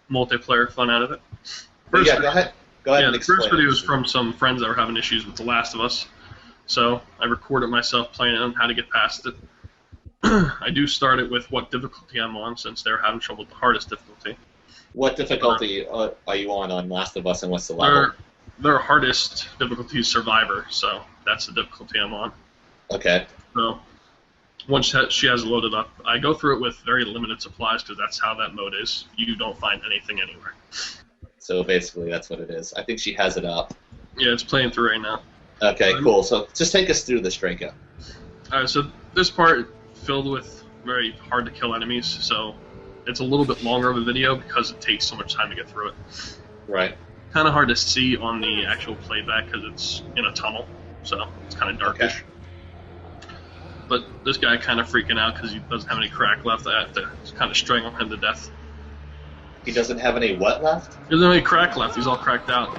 multiplayer fun out of it. Go ahead. Yeah, and the first explain video it. was from some friends that were having issues with The Last of Us. So I recorded myself playing it on how to get past it. I do start it with what difficulty I'm on, since they're having trouble with the hardest difficulty. What difficulty are you on Last of Us, and what's the level? Their hardest difficulty is Survivor, so that's the difficulty I'm on. Okay. So once she has it loaded up, I go through it with very limited supplies, because that's how that mode is. You don't find anything anywhere. So basically that's what it is. I think she has it up. Yeah, it's playing through right now. Okay, cool. So just take us through this, Draco. Alright, so this part filled with very hard to kill enemies, so it's a little bit longer of a video because it takes so much time to get through it. Right. Kind of hard to see on the actual playback because it's in a tunnel, so it's kind of darkish. Okay. But this guy kind of freaking out because he doesn't have any crack left. I have to kind of strangle him to death. He doesn't have any what left? He doesn't have any crack left. He's all cracked out.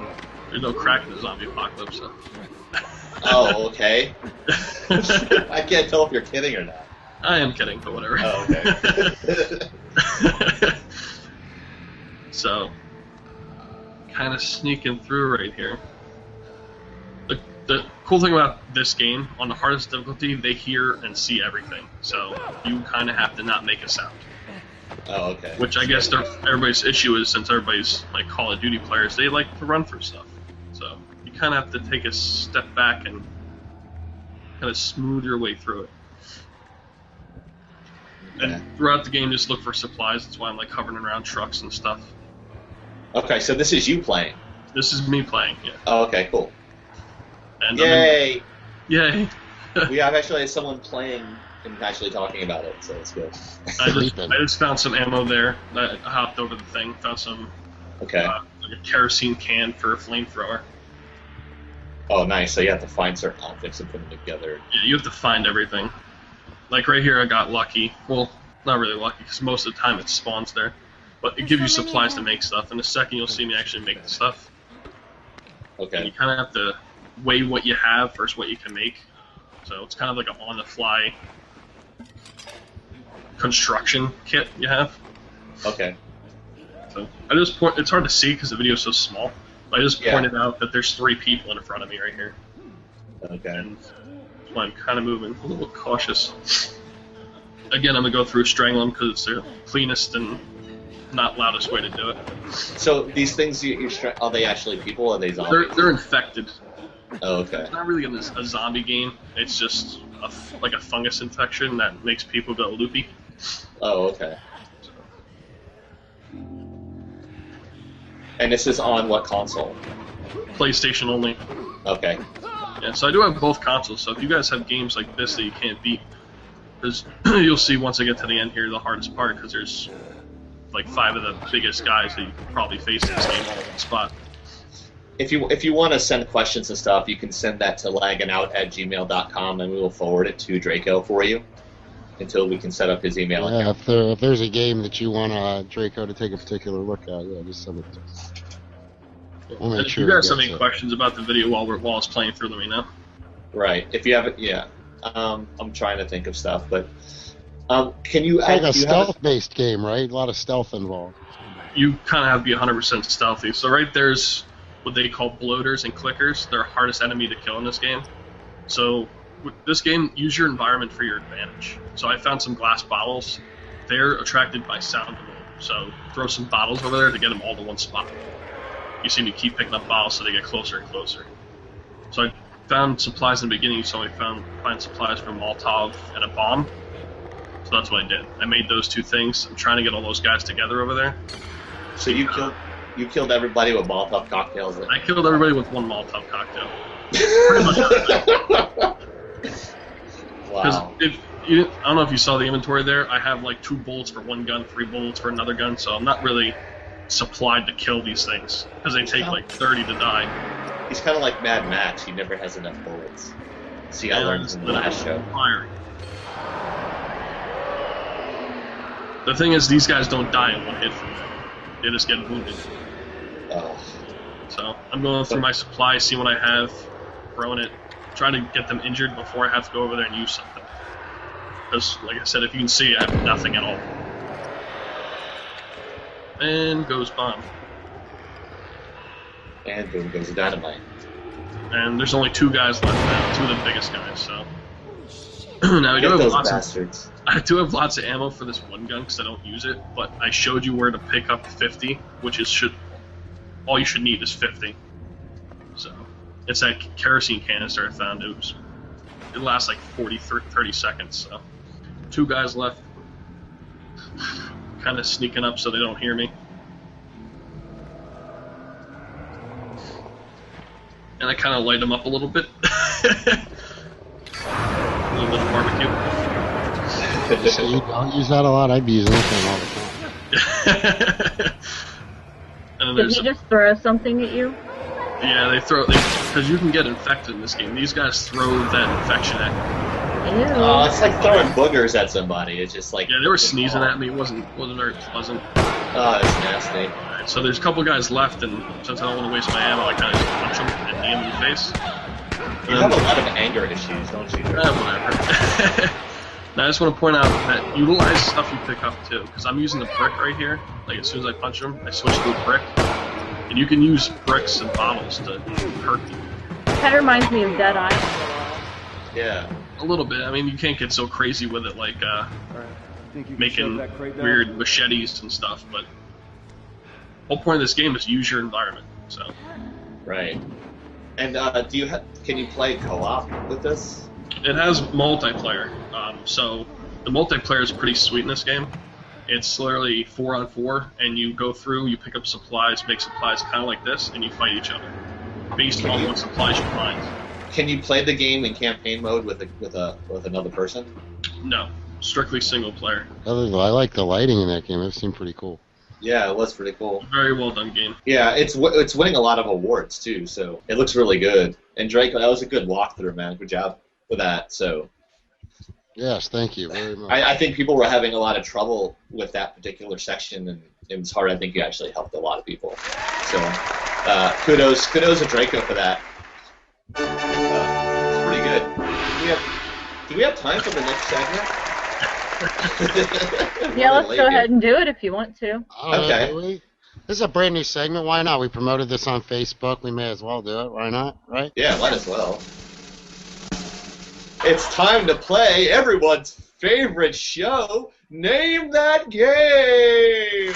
There's no crack in the zombie apocalypse. So. Oh, okay. I can't tell if you're kidding or not. I am kidding, but whatever. Oh, okay. So, kind of sneaking through right here. The cool thing about this game, on the hardest difficulty, they hear and see everything. So, you kind of have to not make a sound. Oh, okay. Which I guess everybody's issue is, since everybody's like Call of Duty players, they like to run through stuff. So, you kind of have to take a step back and kind of smooth your way through it. And throughout the game, just look for supplies. That's why I'm like hovering around trucks and stuff. Okay, so this is you playing. This is me playing, yeah. Oh, okay, cool. And Yay! Yay! We have actually someone playing and actually talking about it, so it's good. I just found some ammo there. I hopped over the thing, found some like a kerosene can for a flamethrower. Oh, nice. So you have to find certain objects and put them together. Yeah, you have to find everything. Like right here, I got lucky. Well, not really lucky, because most of the time it spawns there. But it gives you supplies to make stuff. In a second, you'll see me actually make the stuff. Okay. And you kind of have to weigh what you have versus what you can make. So it's kind of like an on-the-fly construction kit you have. Okay. So I just it's hard to see because the video is so small. I just pointed out that there's 3 people in front of me right here. Okay. And that's why I'm kind of moving a little cautious. Again, I'm going to go through Strangle them because it's the cleanest and not loudest way to do it. So these things, are they actually people or are they zombies? They're infected. Oh, okay. It's not really a zombie game. It's just like a fungus infection that makes people go loopy. Oh, okay. And this is on what console? PlayStation only. Okay. Yeah, so I do have both consoles, so if you guys have games like this that you can't beat, because you'll see once I get to the end here the hardest part, because there's like 5 of the biggest guys that you can probably face in this game all in one spot. If you want to send questions and stuff, you can send that to lagginout@gmail.com, and we will forward it to Draco for you until we can set up his email Yeah, account. if there's a game that you want Draco to take a particular look at, just send it to us. We'll make If sure you guys he have gets any it. questions about the video while it's playing through, let me know. Right. If you have it, yeah. I'm trying to think of stuff, but can you? It's like a do you have stealth-based game, right? A lot of stealth involved. You kind of have to be 100% stealthy. So right there's what they call bloaters and clickers. They're the hardest enemy to kill in this game. So with this game, use your environment for your advantage. So I found some glass bottles. They're attracted by sound alone. So throw some bottles over there to get them all to one spot. You see me keep picking up bottles so they get closer and closer. So I found supplies in the beginning, so I find supplies for Molotov and a bomb. So that's what I did. I made those 2 things. I'm trying to get all those guys together over there. So you killed everybody with Molotov cocktails. I killed everybody with 1 Molotov cocktail. Pretty much. Because Wow. I don't know if you saw the inventory there. I have like 2 bullets for 1 gun, 3 bullets for another gun, so I'm not really supplied to kill these things because they take like 30 to die. He's kind of like Mad Max. He never has enough bullets. See, I learned from the last show. Firing. The thing is, these guys don't die in 1 hit from that. They just get wounded. Oh. So I'm going through my supplies, see what I have, throwing it, trying to get them injured before I have to go over there and use something. Because, like I said, if you can see, I have nothing at all. And goes bomb. And boom goes the dynamite. And there's only 2 guys left now, 2 of the biggest guys, so. Now I do Get have those lots bastards. I do have lots of ammo for this 1 gun because I don't use it, but I showed you where to pick up 50, which is all you should need is 50. So it's that kerosene canister I found. It lasts like 30 seconds. So 2 guys left, kind of sneaking up so they don't hear me. And I kind of light them up a little bit. A little bit of barbecue. So you don't use that a lot? I'd be using that all the time. And Did he just throw something at you? Yeah, because you can get infected in this game. These guys throw that infection at you. Ew. Oh, it's like throwing boogers at somebody. It's just like... Yeah, they were sneezing at me. It wasn't very pleasant. Oh, it's nasty. Alright, so there's a couple guys left, and since I don't want to waste my ammo, I kind of just punch them and knee them in the face. You have a lot of anger issues, don't you? Whatever. Now I just want to point out that utilize stuff you pick up too, because I'm using the brick right here. Like as soon as I punch them, I switch to a brick, and you can use bricks and bottles to hurt them. Kind of reminds me of Dead Island. Yeah. A little bit. I mean, you can't get so crazy with it, like making weird machetes and stuff. But the whole point of this game is to use your environment. So. Right. And can you play co-op with this? It has multiplayer, so the multiplayer is pretty sweet in this game. It's literally 4-on-4, and you go through, you pick up supplies, make supplies kind of like this, and you fight each other based on what supplies you find. Can you play the game in campaign mode with another person? No, strictly single player. I like the lighting in that game. It seemed pretty cool. Yeah, it was pretty cool. Very well done game. Yeah, it's winning a lot of awards too, so it looks really good. And Drake, that was a good walkthrough, man. Good job with that. So. Yes, thank you very much. I think people were having a lot of trouble with that particular section, and it was hard. I think you actually helped a lot of people. So Kudos to Draco for that. It's pretty good. Do we have time for the next segment? Yeah, let's go ahead and do it if you want to. Okay. This is a brand new segment. Why not? We promoted this on Facebook. We may as well do it. Why not? Right? Yeah, might as well. It's time to play everyone's favorite show, Name That Game!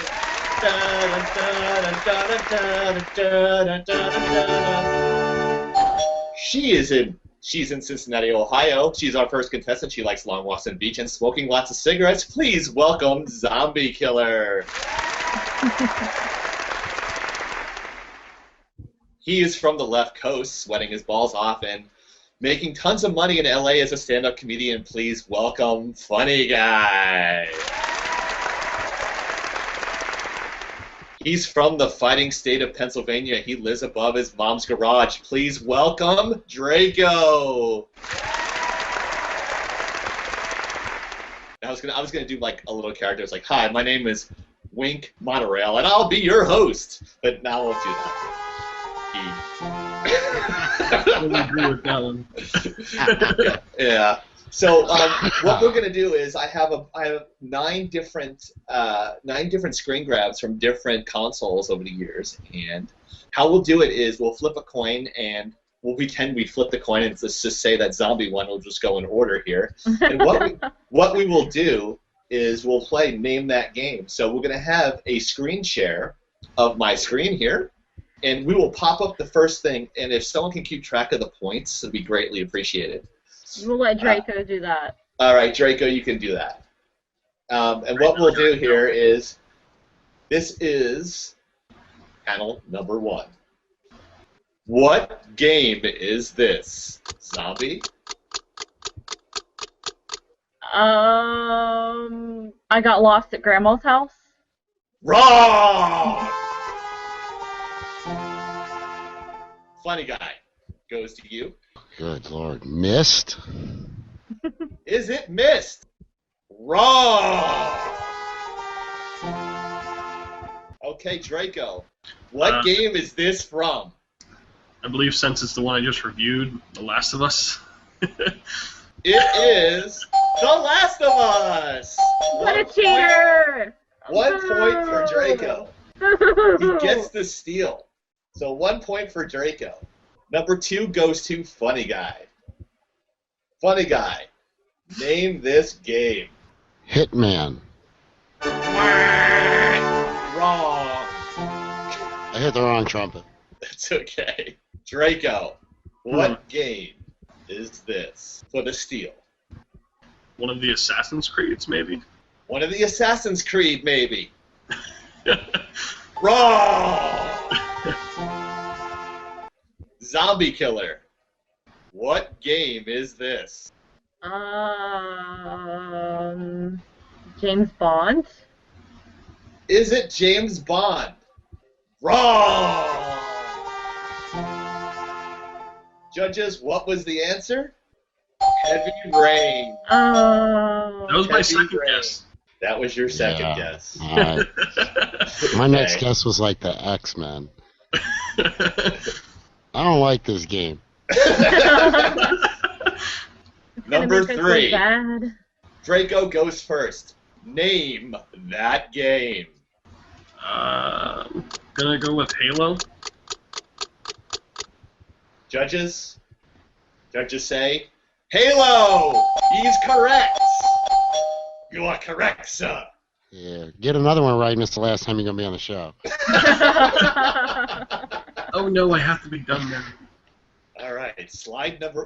She's in Cincinnati, Ohio. She's our first contestant. She likes long walks on the beach and smoking lots of cigarettes. Please welcome Zombie Killer. He is from the left coast, sweating his balls off and making tons of money in LA as a stand-up comedian. Please welcome Funny Guy. He's from the fighting state of Pennsylvania. He lives above his mom's garage. Please welcome Draco. I was gonna do like a little character. It's like, hi, my name is Wink Monorail, and I'll be your host. But now I won't do that. I would agree with that one. Yeah. So what we're gonna do is I have 9 different screen grabs from different consoles over the years, and how we'll do it is we'll flip a coin and we'll pretend we flip the coin and let's just say that zombie one will just go in order here. And what we will do is we'll play Name That Game. So we're gonna have a screen share of my screen here. And we will pop up the first thing, and if someone can keep track of the points, it would be greatly appreciated. We'll let Draco do that. All right, Draco, you can do that. And what we'll do here is, this is panel number 1. What game is this? Zombie? I got lost at Grandma's house. Wrong! Funny Guy goes to you. Good Lord. Missed? Is it Missed? Wrong! Okay, Draco. What game is this from? I believe since it's the one I just reviewed, The Last of Us. It is The Last of Us! What a cheater! 1 point for Draco. He gets the steal. So 1 point for Draco. Number 2 goes to Funny Guy. Funny Guy, name this game. Hitman. Wrong. I hit the wrong trumpet. That's okay. Draco, what game is this for the steal? One of the Assassin's Creeds, maybe? One of the Assassin's Creed, maybe. Wrong! Zombie Killer. What game is this? James Bond? Is it James Bond? Wrong! Judges, what was the answer? Heavy Rain. Oh. That was my second guess. That was your second guess. All right. My next guess was like the X-Men. I don't like this game. Number 3. Bad. Draco goes first. Name that game. Gonna go with Halo. Judges say, Halo! He's correct! You are correct, sir. Yeah, get another one right, and it's the last time you're going to be on the show. Oh no, I have to be done now. All right, slide number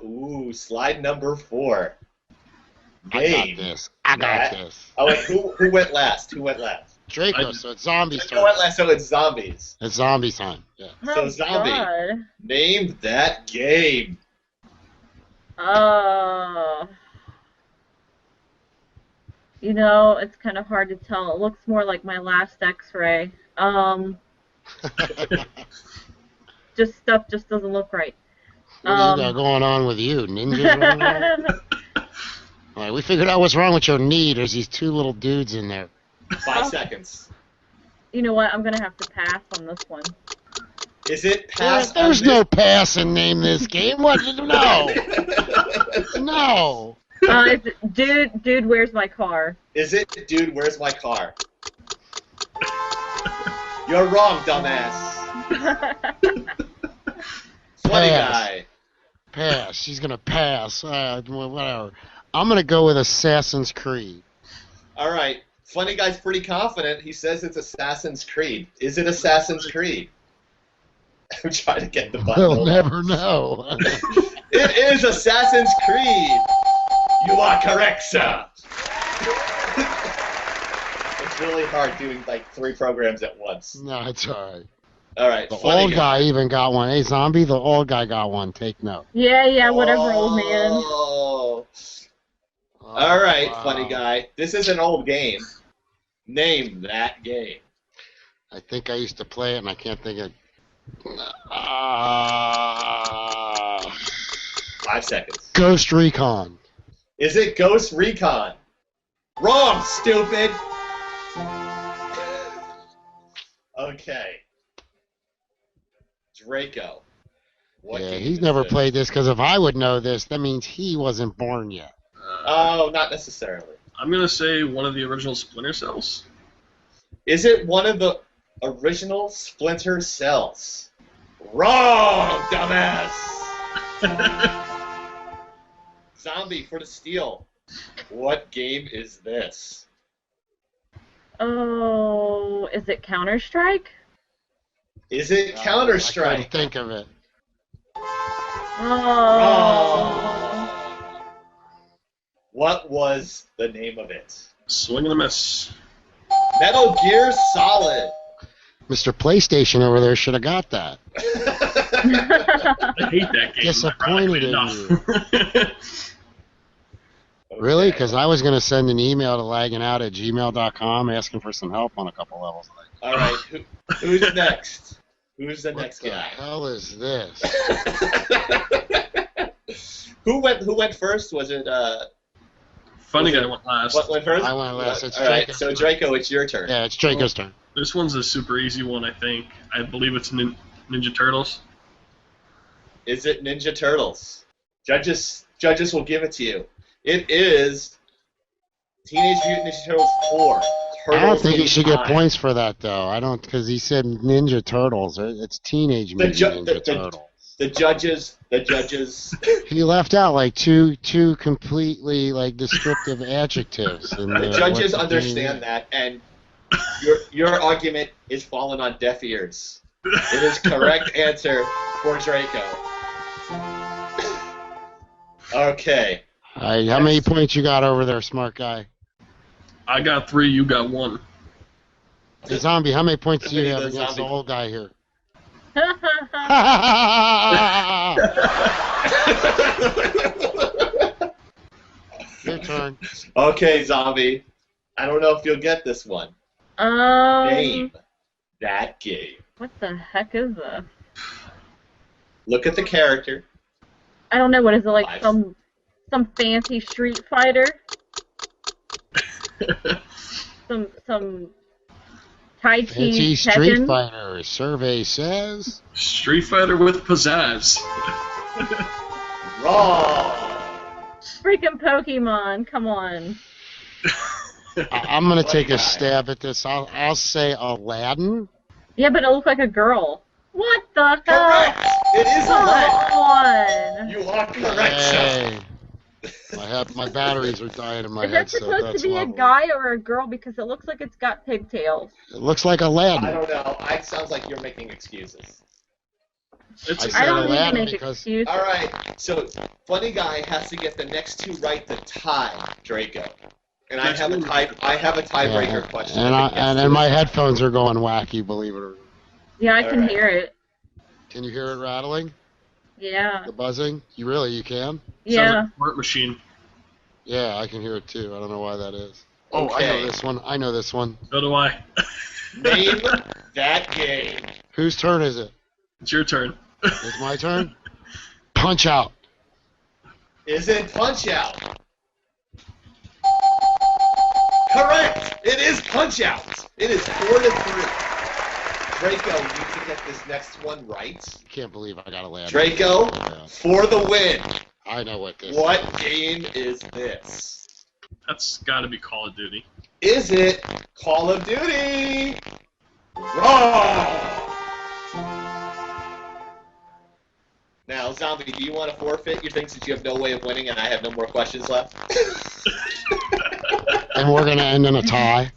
4. Game. I got this. Oh, wait, who went last? Draco, so it's zombies time. Draco went last, so it's zombies. It's zombies time, yeah. So zombie, name that game. You know, it's kind of hard to tell. It looks more like my last X-ray. Just stuff just doesn't look right. What do you got going on with you? Ninjas running around? All right, we figured out what's wrong with your knee. There's these 2 little dudes in there. 5 seconds. You know what? I'm going to have to pass on this one. Is it pass? There's no pass and name this game. What? No. No. It's dude, where's my car? Is it dude, where's my car? You're wrong, dumbass. Funny guy. Pass. She's gonna pass. Whatever. I'm gonna go with Assassin's Creed. All right. Funny guy's pretty confident. He says it's Assassin's Creed. Is it Assassin's Creed? I'm trying to get the button. We'll never know. It is Assassin's Creed. You are correct, sir. It's really hard doing like 3 programs at once. No, it's all right. All right. The old guy even got one. Hey, Zombie, the old guy got one. Take note. Yeah, whatever, old man. Oh. All right, wow. Funny guy. This is an old game. Name that game. I think I used to play it, and I can't think of. 5 seconds. Ghost Recon. Is it Ghost Recon? Wrong, stupid. Okay. Draco. Yeah, he's never played this, because if I would know this, that means he wasn't born yet. Oh, not necessarily. I'm going to say one of the original Splinter Cells. Is it one of the original Splinter Cells? Wrong, dumbass! Zombie for the steal. What game is this? Oh, is it Counter-Strike? Is it Counter-Strike? I couldn't think of it. Oh. What was the name of it? Swing and a miss. Metal Gear Solid. Mr. PlayStation over there should have got that. I hate that game. Disappointed in you. Really? Because I was going to send an email to laggingout@gmail.com asking for some help on a couple levels. All right. Who's next? Who's the next guy? What the hell is this? Who went first? Was it Funny guy went last. What went first? I went last. It's all right, so Draco, it's your turn. Yeah, it's Draco's turn. This one's a super easy one, I think. I believe it's Ninja Turtles. Is it Ninja Turtles? Judges will give it to you. It is Teenage Mutant Ninja Turtles 4. I don't think he should get points for that, though. I don't, because he said Ninja Turtles. It's Teenage Mutant Ninja Turtles. The judges. He left out like two completely like descriptive adjectives. The judges understand that, and your argument is falling on deaf ears. It is correct answer for Draco. Okay. How many points you got over there, smart guy? I got 3. You got 1. Hey, Zombie, how many points do you have against the old guy here? Your turn. Okay, Zombie. I don't know if you'll get this one. Name that game. What the heck is this? Look at the character. I don't know. What is it, like some fancy Street Fighter? some Tai Chi Fancy Street Fighter. Survey says. Street Fighter with pizzazz. Wrong. Freaking Pokemon! Come on. I'm gonna take a stab at this. I'll say Aladdin. Yeah, but it looks like a girl. What the hell? Correct. It is Aladdin. On. You are correct, sir. My batteries are dying in my head. head. Is that supposed to be a guy or a girl? Because it looks like it's got pigtails. It looks like Aladdin. I don't know. It sounds like you're making excuses. I don't need to make excuses. All right. So, Funny Guy has to get the next 2 right to tie Draco. And I have a tiebreaker question. And my headphones are going wacky, believe it or not. Yeah, I can hear it. Can you hear it rattling? Yeah. The buzzing? You can? Yeah. Sounds like a smart machine. Yeah, I can hear it too. I don't know why that is. Okay. Oh, I know this one. So do I. Name that game. Whose turn is it? It's your turn. It's my turn? Punch Out. Is it Punch Out? Correct! It is Punch Out! It is 4-3. Draco, you need to get this next one right. I can't believe I got to land. Draco, for the win. I know what this What is. game is this? That's got to be Call of Duty. Is it Call of Duty? Wrong! Now, Zombie, do you want to forfeit your things since you have no way of winning and I have no more questions left? And we're going to end in a tie.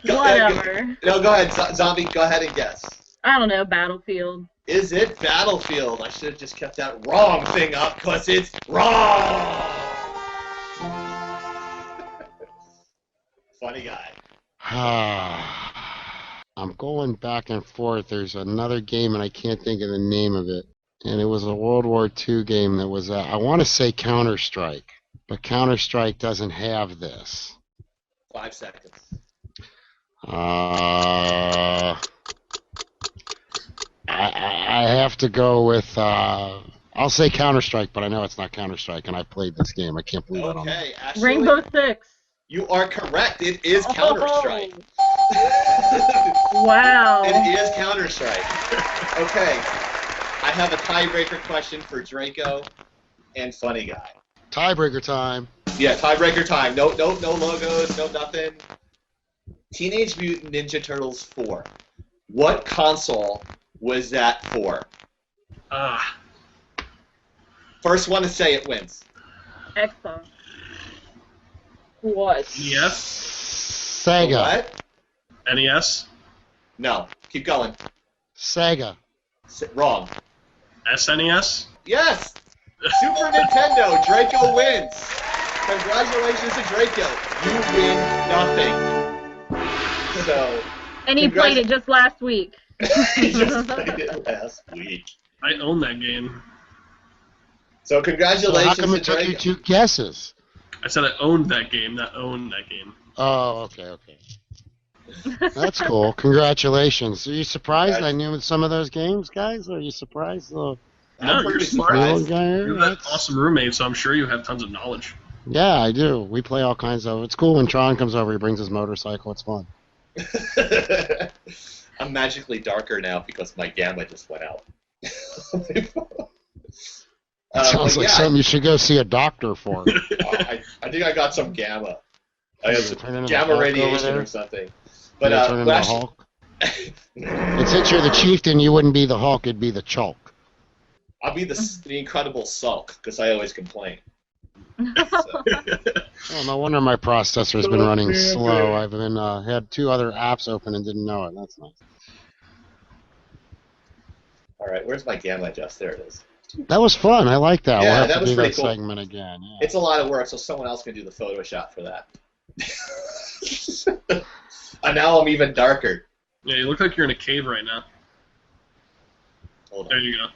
Whatever. No, go ahead, Zombie, go ahead and guess. I don't know, Battlefield. Is it Battlefield? I should have just kept that wrong thing up because it's wrong! Funny guy. I'm going back and forth. There's another game, and I can't think of the name of it. And it was a World War II game that was, I want to say Counter-Strike, but Counter-Strike doesn't have this. 5 seconds. I have to go with, I'll say Counter-Strike, but I know it's not Counter-Strike, and I played this game. I can't believe I don't know. Okay, Ashley, Rainbow Six. you are correct. It is Counter-Strike. Wow. It is Counter-Strike. Okay. I have a tiebreaker question for Draco and Funny Guy. Tiebreaker time. Yeah, tiebreaker time. No logos, no nothing. Teenage Mutant Ninja Turtles 4. What console was that for? First one to say it wins. Xbox. What? NES? Sega. What? NES? No. Keep going. Sega. Wrong. SNES? Yes! Super Nintendo. Draco wins. Congratulations to Draco. You win nothing. So. And he played it just last week. He just played it last week. I own that game. So So congratulations how come to it took Draco. you 2 guesses? I said I owned that game, not owned that game. Oh, okay. That's cool. Congratulations. Are you surprised I knew some of those games, guys? Are you surprised? No, you're pretty smart. surprised. You're that awesome roommate, so I'm sure you have tons of knowledge. Yeah, I do. We play all kinds of. It's cool when Tron comes over. He brings his motorcycle. It's fun. I'm magically darker now because my gamma just went out. Sounds like something you should go see a doctor for. I think I got some gamma. I have some Turn into the gamma Hulk over radiation there? or something. But Turn into the actually, Hulk. And since you're the chieftain, you wouldn't be the Hulk. It'd be the Chulk. I'll be the Incredible Sulk because I always complain. Oh, no wonder my processor's been running slow. I've been had 2 other apps open and didn't know it. That's nice. All right, where's my gamma adjust? There it is. That was fun. I like that. Yeah, we'll have that to was do pretty that cool. segment again. Yeah. It's a lot of work, so someone else can do the Photoshop for that. And now I'm even darker. Yeah, you look like you're in a cave right now. Hold on. There you go.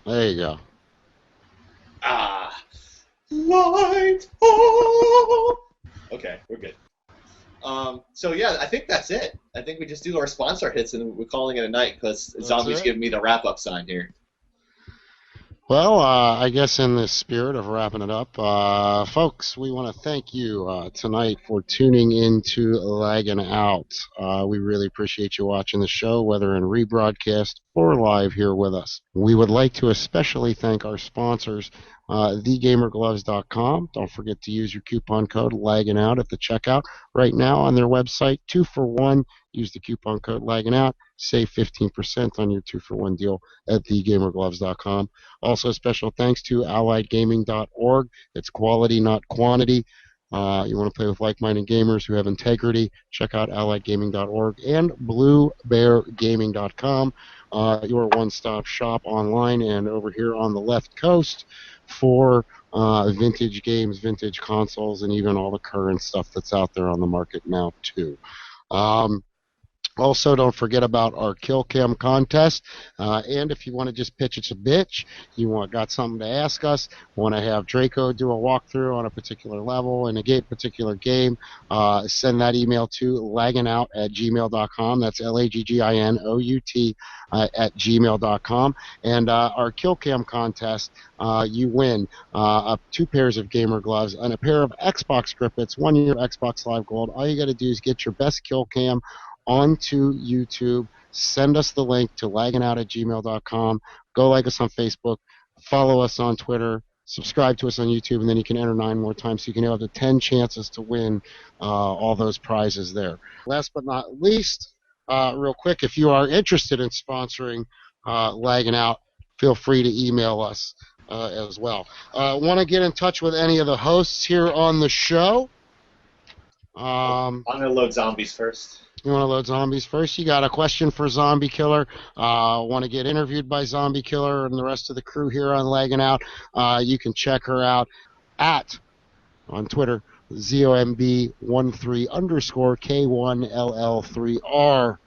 There you go. Light up. Okay, we're good. So yeah, I think that's it. I think we just do our sponsor hits and we're calling it a night because Zombie's it? giving me the wrap-up sign here. Well, I guess in the spirit of wrapping it up, folks, we want to thank you tonight for tuning in to Laggin' Out. We really appreciate you watching the show, whether in rebroadcast or live here with us. We would like to especially thank our sponsors, thegamergloves.com. Don't forget to use your coupon code Laggin' Out at the checkout. Right now on their website, 2 for 1. Use the coupon code Laggin' Out. Save 15% on your 2-for-1 deal at thegamergloves.com. Also, special thanks to alliedgaming.org. It's quality, not quantity. You want to play with like-minded gamers who have integrity, check out alliedgaming.org and bluebeargaming.com. Your one-stop shop online and over here on the left coast for vintage games, vintage consoles, and even all the current stuff that's out there on the market now, too. Also, don't forget about our Kill Cam contest. And if you want to just pitch us a bitch, got something to ask us, want to have Draco do a walkthrough on a particular level in a particular game, send that email to lagginout@gmail.com. That's LAGGINOUT at gmail.com. And our Kill Cam contest, you win 2 pairs of gamer gloves and a pair of Xbox grippets, 1 year Xbox Live Gold. All you got to do is get your best Kill Cam onto YouTube. Send us the link to lagginout@gmail.com. Go like us on Facebook. Follow us on Twitter. Subscribe to us on YouTube, and then you can enter 9 more times, so you can have the 10 chances to win all those prizes there. Last but not least, real quick, if you are interested in sponsoring Lagging Out, feel free to email us as well. Want to get in touch with any of the hosts here on the show? I'm going to load zombies first. You want to load zombies first? You got a question for Zombie Killer? Want to get interviewed by Zombie Killer and the rest of the crew here on Lagging Out? You can check her out on Twitter, ZOMB13_K1LL3R.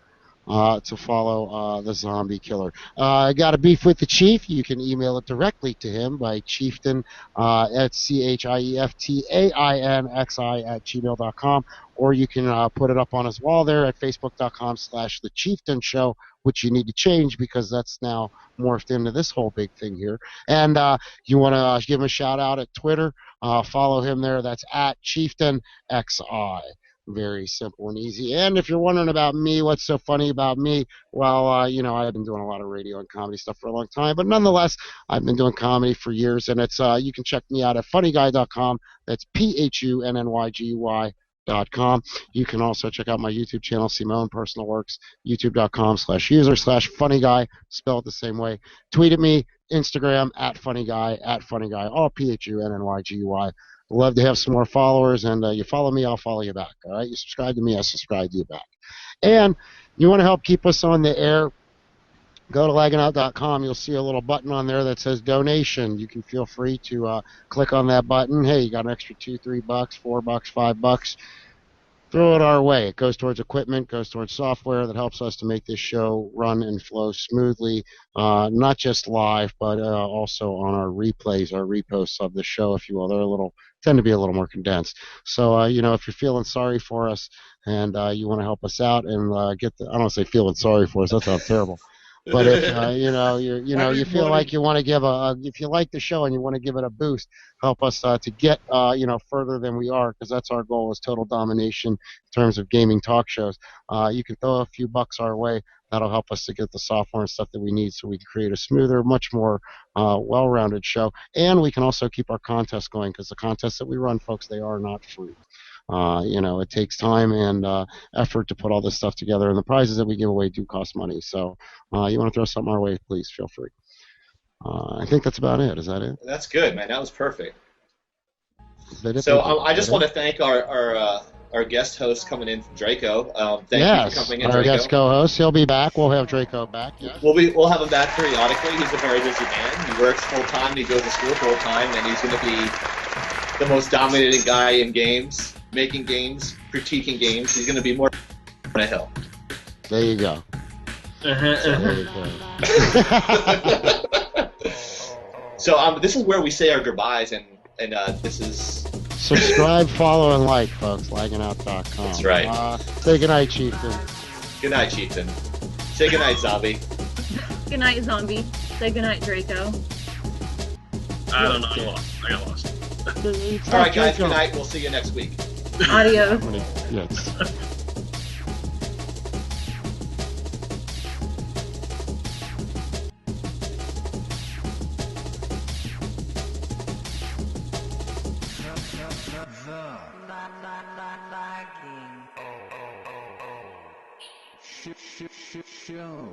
To follow the Zombie Killer. Got a beef with the Chief? You can email it directly to him by Chieftain at CHIEFTAINXI@gmail.com, or you can put it up on his wall there at Facebook.com/The Chieftain Show, which you need to change because that's now morphed into this whole big thing here. And you want to give him a shout out at Twitter, follow him there. That's at ChieftainXI. Very simple and easy. And if you're wondering about me, what's so funny about me? Well, I've been doing a lot of radio and comedy stuff for a long time, but nonetheless, I've been doing comedy for years, and it's you can check me out at funnyguy.com. That's PHUNNYGY.com. You can also check out my YouTube channel, see my own personal works, youtube.com/user/funnyguy, spelled the same way. Tweet at me, Instagram, @funnyguy, all PHUNNYGY. Love to have some more followers, and you follow me, I'll follow you back. All right, you subscribe to me, I subscribe to you back. And you want to help keep us on the air? Go to lagginout.com. You'll see a little button on there that says donation. You can feel free to click on that button. Hey, you got an extra $2, $3, $4, $5. Throw it our way. It goes towards equipment, goes towards software that helps us to make this show run and flow smoothly, not just live, but also on our replays, our reposts of the show, if you will. They're tend to be a little more condensed. So, if you're feeling sorry for us and you want to help us out and I don't want to say feeling sorry for us. That sounds terrible. But if you feel like you want to give if you like the show and you want to give it a boost, help us to get further than we are, because that's our goal, is total domination in terms of gaming talk shows. You can throw a few bucks our way. That'll help us to get the software and stuff that we need so we can create a smoother, much more well-rounded show. And we can also keep our contests going, because the contests that we run, folks, they are not free. It takes time and effort to put all this stuff together, and the prizes that we give away do cost money. So you want to throw something our way, please feel free. I think that's about it. Is that it? That's good, man. That was perfect. So I just want to thank our guest host coming in from Draco. Thank you for coming in, our Draco. guest co-host. He'll be back. We'll have Draco back. Yes. We'll have him back periodically. He's a very busy man. He works full time. He goes to school full time, and he's going to be the most dominating guy in games, making games, critiquing games. He's going to be more on a hill. There you go. So this is where we say our goodbyes, and this is... Subscribe, follow, and like, folks. Lagginout.com. That's right. Say goodnight, Chieftain. Good night, Chieftain. Say goodnight, Zombie. Good night, Zombie. Say good night, Draco. I don't know. I got lost. All right, guys. Good night. We'll see you next week. Adios. Yes. Show.